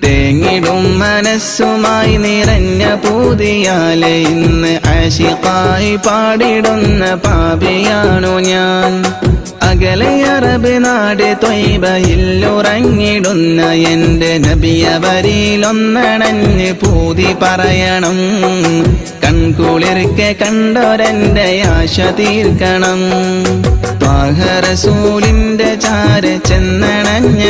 തേങ്ങിടും മനസ്സുമായി നിറഞ്ഞ പൂതിയാലെ ഇന്ന് ആശിഖായി പാടിടുന്ന പാപിയാണു ഞാൻ. അകലെ അറബ് നാട് ത്വയ്ബയിലുറങ്ങിടുന്ന എന്റെ നബിയവരിലൊന്നണഞ്ഞ് പൂതി പറയണം. കൺകുളിർക്കെ കണ്ടൊരെന്റെ ആശ തീർക്കണം. ത്വാഹ റസൂലിന്റെ ചാര ചെന്നണഞ്ഞ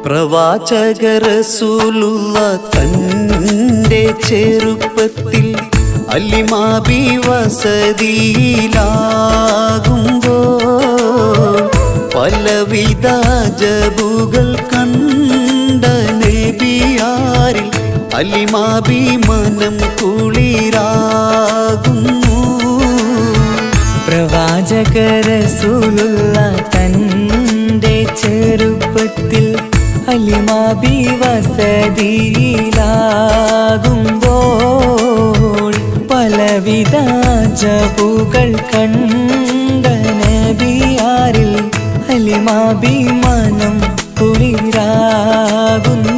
പ്രവാചക റസൂലുള്ള തന്റെ ചെറുപ്പത്തിൽ അലിമാബി വസതിയിലാകുമ്പോൾ പലവിധ ജബുകൾ കണ്ട നബിയാരിൽ അലിമാബി മനം കുളിരാകുന്നു. പ്രവാചക റസൂലുള്ള തന്റെ ചെറുപ്പത്തിൽ അലിമാബി വസതിയിലാകുമ്പോൾ പലവിധ ജബുകൾ കണ്ട നബിയാരിൽ അലിമാബി മനം കുളിരാകുന്നു.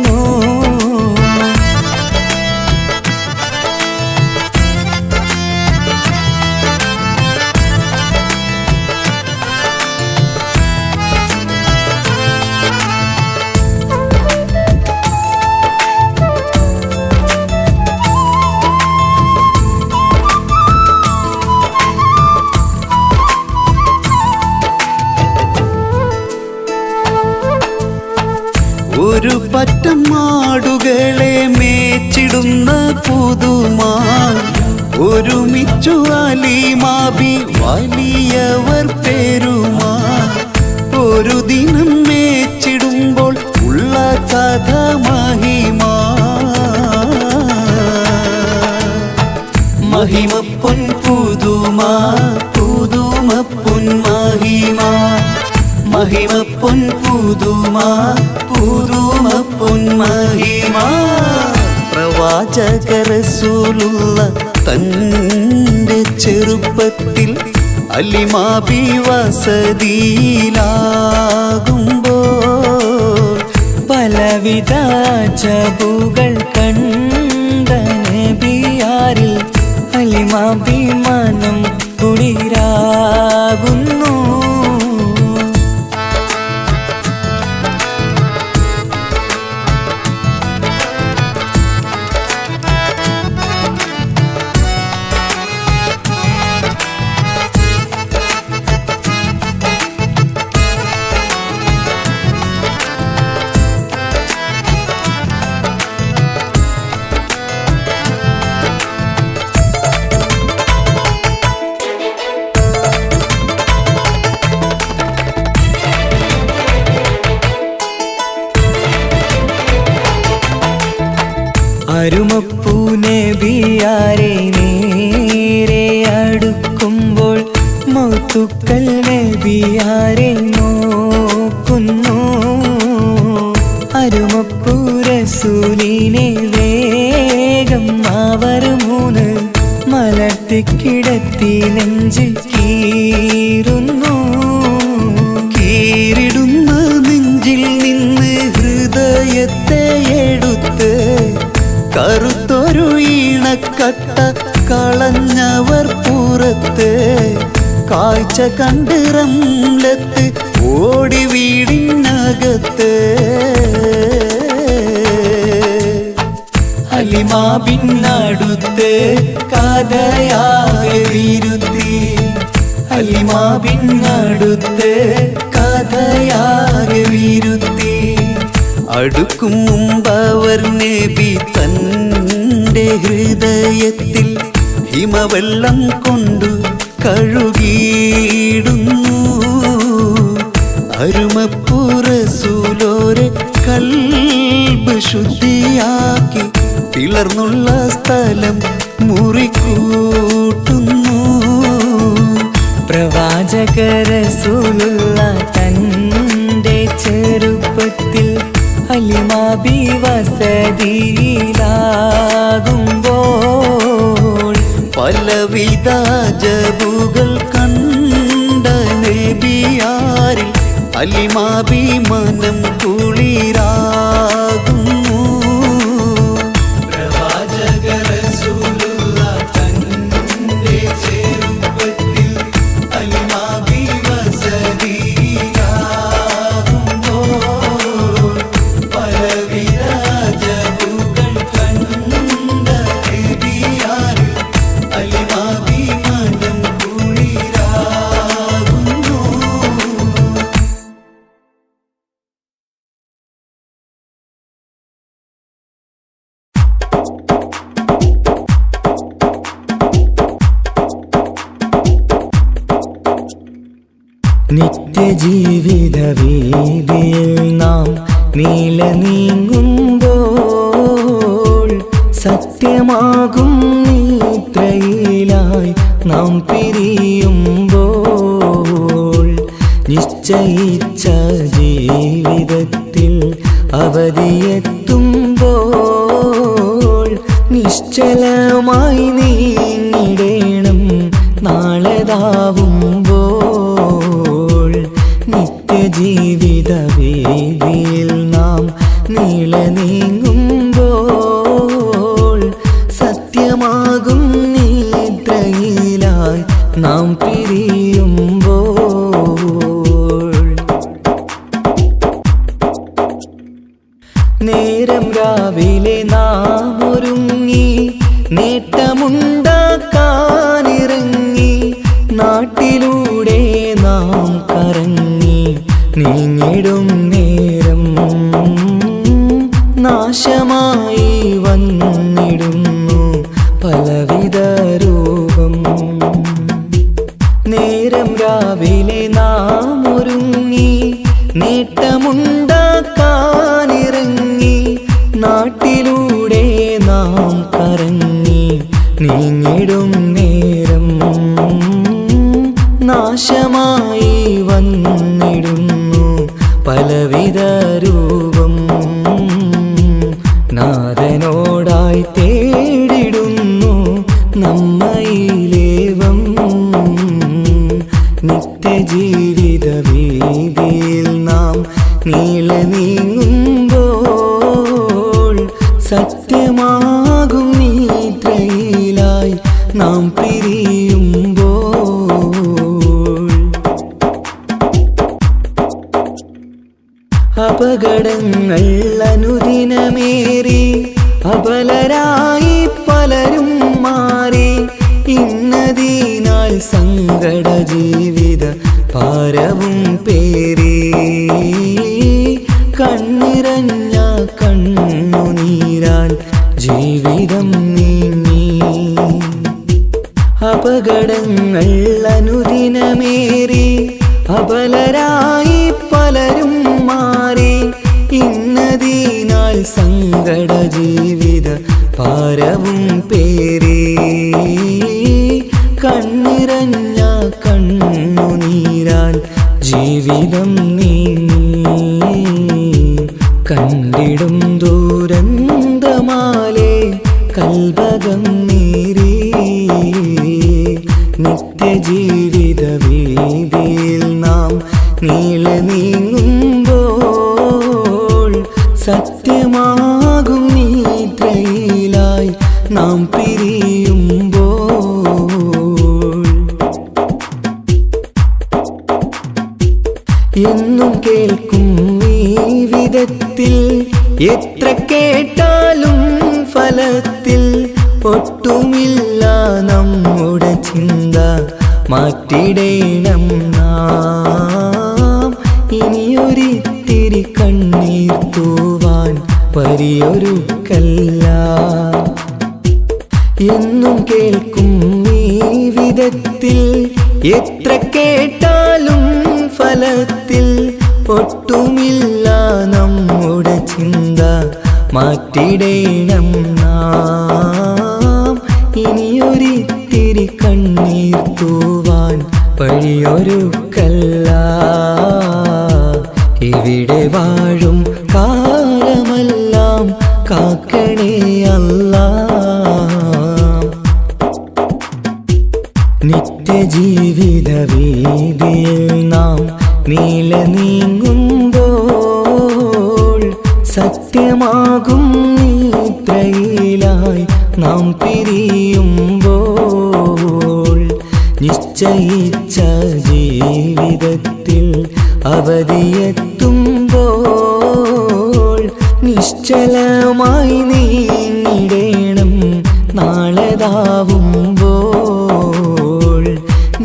ഒരു പറ്റം മാടുകളെ മേച്ചിടുന്ന പുതുമാ ഒരുമിച്ചു അലിമാബി വലിയവർ പേരുമാ. ഒരു ദിനം മേച്ചിടുമ്പോൾ ഉള്ള കഥ മഹിമാ. മഹിമപ്പൊൻ പുതുമാ പുതുമപ്പൊൻ മഹിമാ. മഹിമപ്പൊൻ പുതുമാ പുതുമപ്പൊൻ മഹിമാ. പ്രവാചക റസൂലുള്ള തന്റെ ചെറുപ്പത്തിൽ അലിമാബി വസതിയിലാകുമ്പോൾ പലവിധ ജബുകൾ കണ്ട നബിയാരിൽ അലിമാബി മനം കുളിരാകുന്നു. അരുമപ്പൂ നബിയാരെ നേരെ അടുക്കുമ്പോൾ മൗത്തുക്കൾ നബിയാരെ നോക്കുന്നു. അരുമപ്പൂ റസൂലിനെ വേഗം അവർ മൂന്ന് മലർത്തിക്കിടത്തി നെഞ്ച് കീറുന്നു. കീറിടുന്ന നെഞ്ചിൽ നിന്ന് ഹൃദയത്തെ എടുത്ത് കറുത്തൊരു ഈണക്കട്ട കളഞ്ഞവർ പുറത്ത്. കാഴ്ച കണ്ട് റംലത്ത് ഓടി വീടിനകത്ത് ഹലിമ ബിന്നടുത്ത് കഥയാകെ വിരുത്തി ഹലിമ ബിന്നടുത്ത് കഥയാകെ വിരുത്തി അടുക്കും മുമ്പവർ നബി തൻ്റെ ഹൃദയത്തിൽ ഹിമവെള്ളം കൊണ്ടു കഴുകിയിടുന്നു അരുമപ്പുറസൂലോരെ കൽബ് ശുദ്ധിയാക്കി പിളർന്നുള്ള സ്ഥലം മുറിക്കൂട്ടുന്നു പ്രവാചക റസൂലുള്ള തൻ്റെ ചെറുപ്പത്തിൽ ഹലിമ ബി വസതിയിലാകുമ്പോൾ പലവിധ ജബുകൾ കണ്ട നബിയാരിൽ ഹലിമ ബി മനം കുളിരാകുന്നു പ്രവാചക റസൂലുള്ള തൻ്റെ ചെറുപ്പത്തിൽ ഹലിമ ബി വസതിയിലാകുമ്പോൾ പലവിധ ജബുകൾ കണ്ട നബിയാരിൽ ഹലിമ ബി മനം കുളിരാകുന്നു നിത്യജീവിത വീതിയിൽ നാം നീല നീങ്ങുമ്പോൾ സത്യമാകും നിദ്രയിലായി നാം പിരിയുമ്പോൾ നിശ്ചയിച്ച ജീവിതത്തിൽ അവധിയെത്തുമ്പോൾ നിശ്ചലമായി നീങ്ങിടേണം നാളെതാവുമ്പോൾ നിത്യജീവിത വേദിയിൽ നാം നീള നീങ്ങുമ്പോൾ സത്യമാകും നിദ്രയിലായി നാം പിരിയുമ്പോൾ നേരം രാവിലെ നാം ഒരുങ്ങി നേട്ടമുണ്ടാക്കാനിറങ്ങി നാട്ടിലൂടെ നാം കറങ്ങി നീങ്ങിടും നേരം നാശമായി വന്നിടുന്നു പലവിധ രൂപം നേരം രാവിലെ നാം ഒരുങ്ങി നേട്ടമുണ്ടാക്കാനിറങ്ങി നാട്ടിലൂടെ നാം കറങ്ങി നീങ്ങിടും നേരം നാശമായി വന്നിടുന്നു പലവിധ രൂപം നാഥനോടായി തേടിടുന്നു നമ്മയിലേവം നിത്യജീവിത വീതിയിൽ നാം നീള നീങ്ങുമ്പോൾ സത്യമാകും നിദ്രയിലായി നാം പിരിയുമ്പോൾ അപകടങ്ങൾ അനുദിനമേറി അബലരായി പലരും മാറി ഇന്നതിനാൽ സങ്കട ജീവിത ഭാരവും പേറി കണ്ണിറഞ്ഞ കണ്ണുനീരാൽ ജീവിതം നീങ്ങി അപകടങ്ങൾ അനുദിനമേറി അബലരായി പലരും മാറി ഇന്നതിനാൽ സങ്കട ജീവിത ഭാരവും പേറി കണ്ണിറഞ്ഞ കണ്ണുനീരാൽ ജീവിതം നീങ്ങി കണ്ടിടും ദൂരന്തമാലേ കൽബകം നീറി നിത്യജീവിത വീതിയിൽ നാം നീള നീങ്ങുമ്പോൾ സത്യമാകും നിദ്രയിലായി നാം പിരിയുമ്പോൾ എന്നും കേൾക്കും ഈ വിധത്തിൽ എത്ര കേട്ടാലും ഫലത്തിൽ ഒട്ടുമില്ല നമ്മുടെ ചിന്ത മാറ്റിടേണം നാം ഇനിയൊരിത്തിരി കണ്ണീർ തൂവാൻ പരിയൊരുക്കല്ല എന്നും കേൾക്കും ഈ വിധത്തിൽ എത്ര കേട്ടാലും ഫലത്തിൽ ഒട്ടുമില്ല നമ്മുടെ ചിന്ത മാറ്റിടേണം നാം ഇനിയൊരിത്തിരി കണ്ണീർ തൂവാൻ വഴിയൊരുക്കല്ല ഇവിടെ വാഴും കാലമെല്ലാം കാക്കണേ അല്ലാ നിത്യജീവിത വീതിയിൽ നാം നീല നീങ്ങുമ്പോൾ സത്യമാകും നിദ്രയിലായി നാം പിരിയുമ്പോൾ നിശ്ചയിച്ച ജീവിതത്തിൽ അവധിയെത്തുമ്പോൾ നിശ്ചലമായി നീങ്ങിടേണം നാളെതാവുമ്പോൾ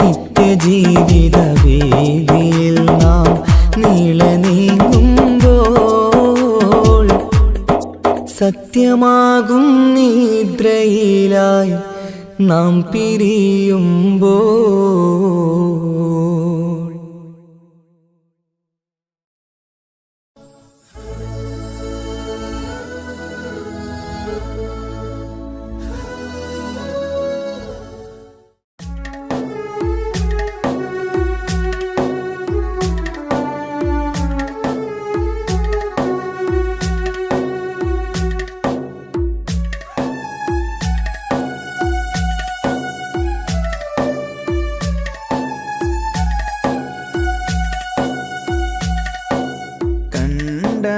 നിത്യജീവിത വേദിയിൽ നാം നീള നീങ്ങുമ്പോൾ സത്യമാകും നിദ്രയിലായി നാം പിരിയുമ്പോൾ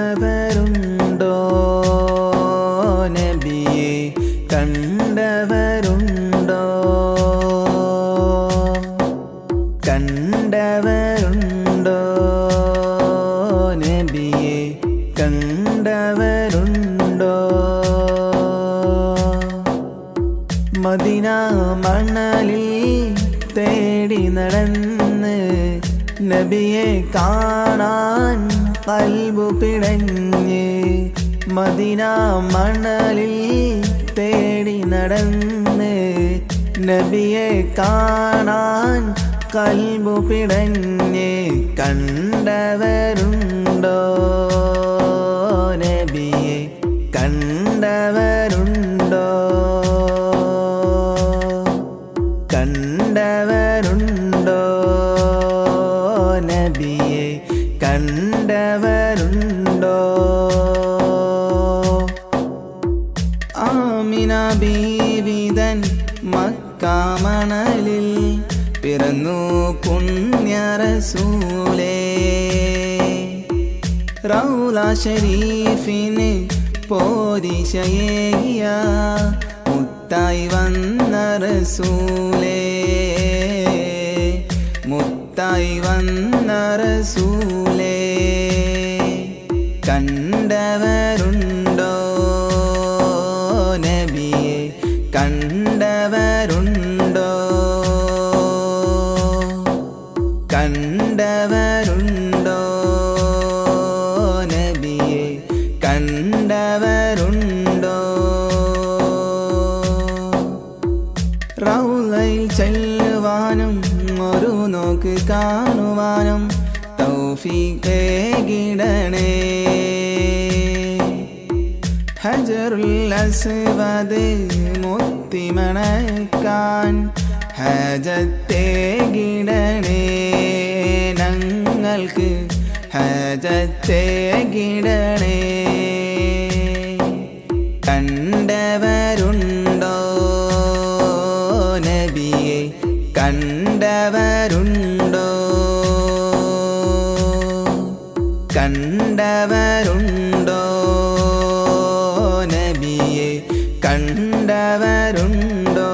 കണ്ടവരുണ്ടോ നബിയെ കണ്ടവരുണ്ടോ കണ്ടവരുണ്ടോ നബിയെ കണ്ടവരുണ്ടോ മദീന മണലിൽ തേടി നടന്ന് നബിയെ കാണാൻ കൽബു പിടഞ്ഞ് മദീന മണലിൽ തേടി നടന്ന് നബിയെ കാണാൻ കൽബു പിടഞ്ഞ് കണ്ടവരുണ്ടോ നബിയെ കണ്ടവരുണ്ടോ കണ്ടവരുണ്ടോ നബിയെ കണ്ടവരുണ്ടോ ആമിന ബീവിതൻ മക്കാമണലിൽ പിറന്നു പുണ്യ റസൂലേ റൗള ശരീഫിന് പോരിശയേയ മുത്തായി വന്ന റസൂലേ മുത്തായി വന്ന റസൂലേ കണ്ടവരുണ്ടോ നബിയെ കണ്ടവരുണ്ടോ കണ്ടവരുണ്ടോ നബിയെ കണ്ടവരുണ്ടോ റൗളയിൽ ചെല്ലുവാനും ഒരു നോക്ക് കാണുവാനും തൗഫീഖേകിടണേ ഹജറുൽ അസ്വദ് മുത്തിമണക്കാൻ ഹജത്തേകിടണേ ഞങ്ങൾക്ക് ഹജത്തേകിടണേ കണ്ടവരുണ്ടോ നബിയെ കണ്ടവരുണ്ടോ കണ്ടവരുണ്ടോ നബിയെ കണ്ടവരുണ്ടോ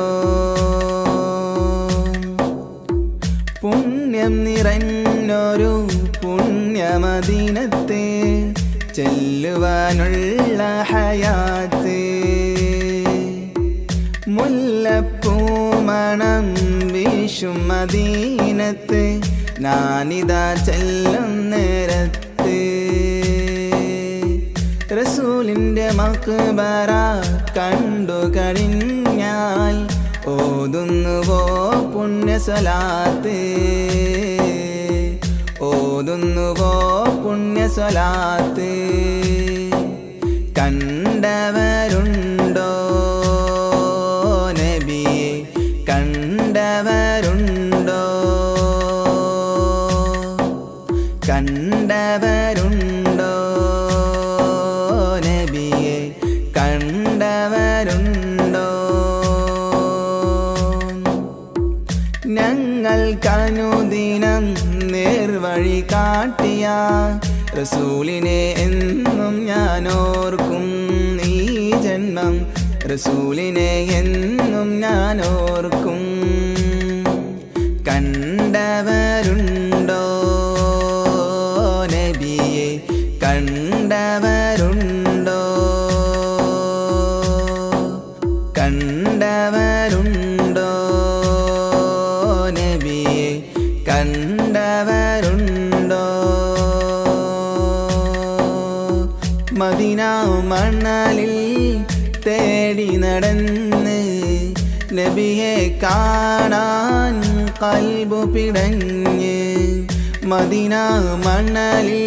പുണ്യം നിറഞ്ഞൊരു പുണ്യമദീനത്തെ ചെല്ലുവാനുള്ള ഹയാത്ത് മുല്ലപ്പൂമണം വീശും മദീനത്ത് ഞാനിതാ ചെല്ലും നേരത്ത് റസൂലിൻ്റെ മക്ബറ കണ്ടു കഴിഞ്ഞാൽ ഓതുന്നുവോ പുണ്യസലാത്ത് ഓതുന്നുവോ പുണ്യസലാത്ത് കണ്ടവരുണ്ടോ നബിയെ കണ്ടവരുണ്ടോ കണ്ടവരുണ്ടോ നബിയെ കണ്ടവരുണ്ടോ ഞങ്ങൾക്കനുദിനം നേർവഴി കാട്ടിയ റസൂലിനെ എന്നും ഞാൻ ഓർക്കും ഈ ജന്മം റസൂലിനെ എന്നും ഞാൻ ഓർക്കും കണ്ടവരുണ്ടോ നബിയെ കണ്ടവരുണ്ടോ കണ്ടവരുണ്ടോ നബിയെ കണ്ടവരുണ്ടോ മദീന മണലിൽ തേടി നടന്ന് നബിയെ കാണാൻ കൽബു പിടഞ്ഞ് മദീന മണലിൽ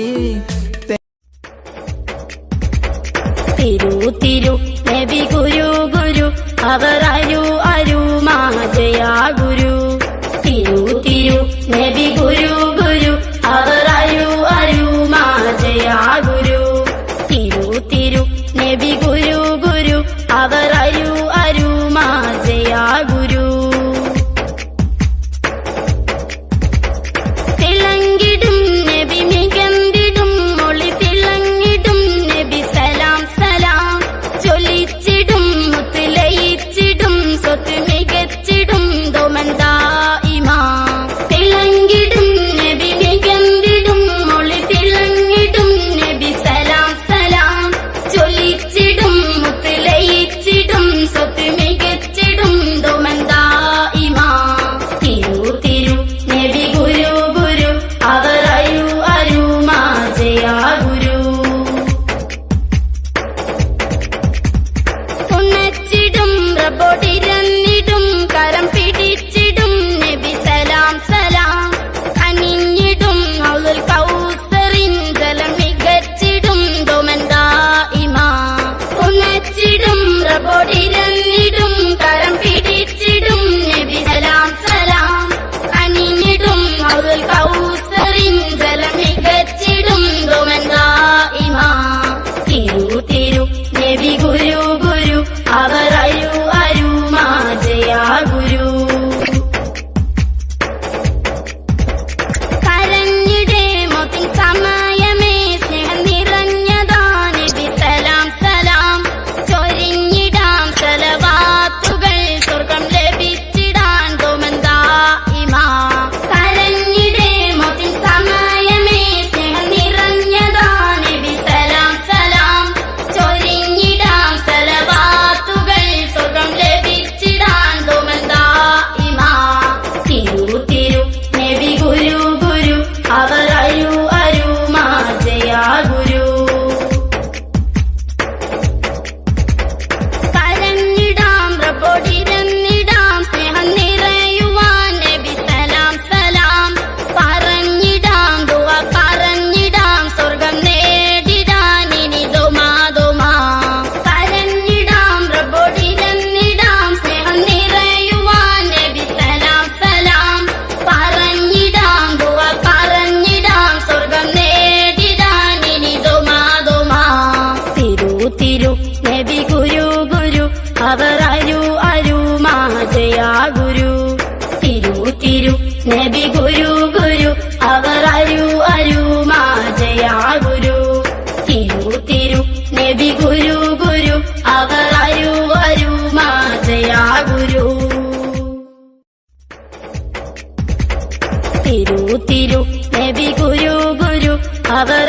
തിരു തിരു നബി ഗുരു ഗുരു അവർ അരു അരു മാജയാ ഗുരു തിരു തിരു നബി ഗുരു ഗുരു അവർ അരു അരു മാജയാ ഗുരു തിരു തിരു നബി ഗുരു ഗുരു അവർ അരു അരു മാജയാ ഗുരു തിളങ്ങിടും നബി മികന്തിടും മൊളി തിളങ്ങിടും നബി സലാം സലാം ചൊല്ലിച്ചിടും മുത്ത് ലയിച്ചിടും സ്വത്ത് മികച്ചിടും ദോമന്താ ഇമാ തിളങ്ങിടും നബി മികന്തിടും മൊളി തിളങ്ങിടും നബി സലാം സലാം ചൊല്ലിച്ചിടും മുത്ത് ലയിച്ചിടും സ്വത്ത് മികച്ചിടും ദോമന്താ ഇമാ തിരു തിരു നബി ഗുരു ഗുരു അവർ അരു അരു മാജയാ ഗുരു ഉണച്ചിടും റബ്ബോടിരന്നിടും കരം പിടിച്ചിടും നബി സലാം സലാം അനിഞ്ഞിടും ഹൗലുൽ കൗസറിൻ ജലം മികച്ചിടും ദോമന്താ ഇമാ ഉണച്ചിടും റബ്ബോടിരന്നിടും കരം പിടിച്ചിടും നബി സലാം സലാം അനിഞ്ഞിടും ഹൗലുൽ കൗസറിൻ ജലം മികച്ചിടും ദോമന്താ ഇമാ തിരു തിരു നബി ഗുരു ഗുരു അവർ അരു അരു മാജയാ ഗുരു കരഞ്ഞിടേ മോത്തിൻ സമയമേ സ്നേഹം നിറഞ്ഞതാ നബി സലാം സലാം ചൊരിഞ്ഞിടാം സലവാത്തുകൾ സ്വർഗം ലഭിച്ചിടാൻ ദോമന്താ ഇമാ കരഞ്ഞിടേ മോത്തിൻ സമയമേ സ്നേഹം നിറഞ്ഞതാ നബി സലാം സലാം ചൊരിഞ്ഞിടാം സലവാത്തുകൾ സ്വർഗം ലഭിച്ചിടാൻ ദോമന്താ ഇമാ തിരു തിരു നബി ഗുരു ഗുരു അവർ അരു അരു മാജയാ ഗുരു കരഞ്ഞിടാം റബ്ബോടിരന്നിടാം സ്നേഹം നിറയുവാൻ നബി സലാം സലാം പറഞ്ഞിടാം ദുആ പറഞ്ഞിടാം സ്വർഗം നേടിടാൻ ഇനി ദോമാ ദോമാ കരഞ്ഞിടാം റബ്ബോടിരന്നിടാം സ്നേഹം നിറയുവാൻ നബി സലാം സലാം പറഞ്ഞിടാം ദുആ പറഞ്ഞിടാം സ്വർഗം നേടിടാൻ ഇനി ദോമാ ദോമാ തിരു തിരു നബി ഗുരു ഗുരു അവർ അരു അരു മാജയാ ഗുരു തിരു തിരു നബി ഗുരു ഗുരു അവർ അരു അരു മാജയാ ഗുരു തിരു തിരു നബി ഗുരു ഗുരു അവർ അരു അരു മാജയാ ഗുരു തിരു തിരു നബി ഗുരു ഗുരു അവർ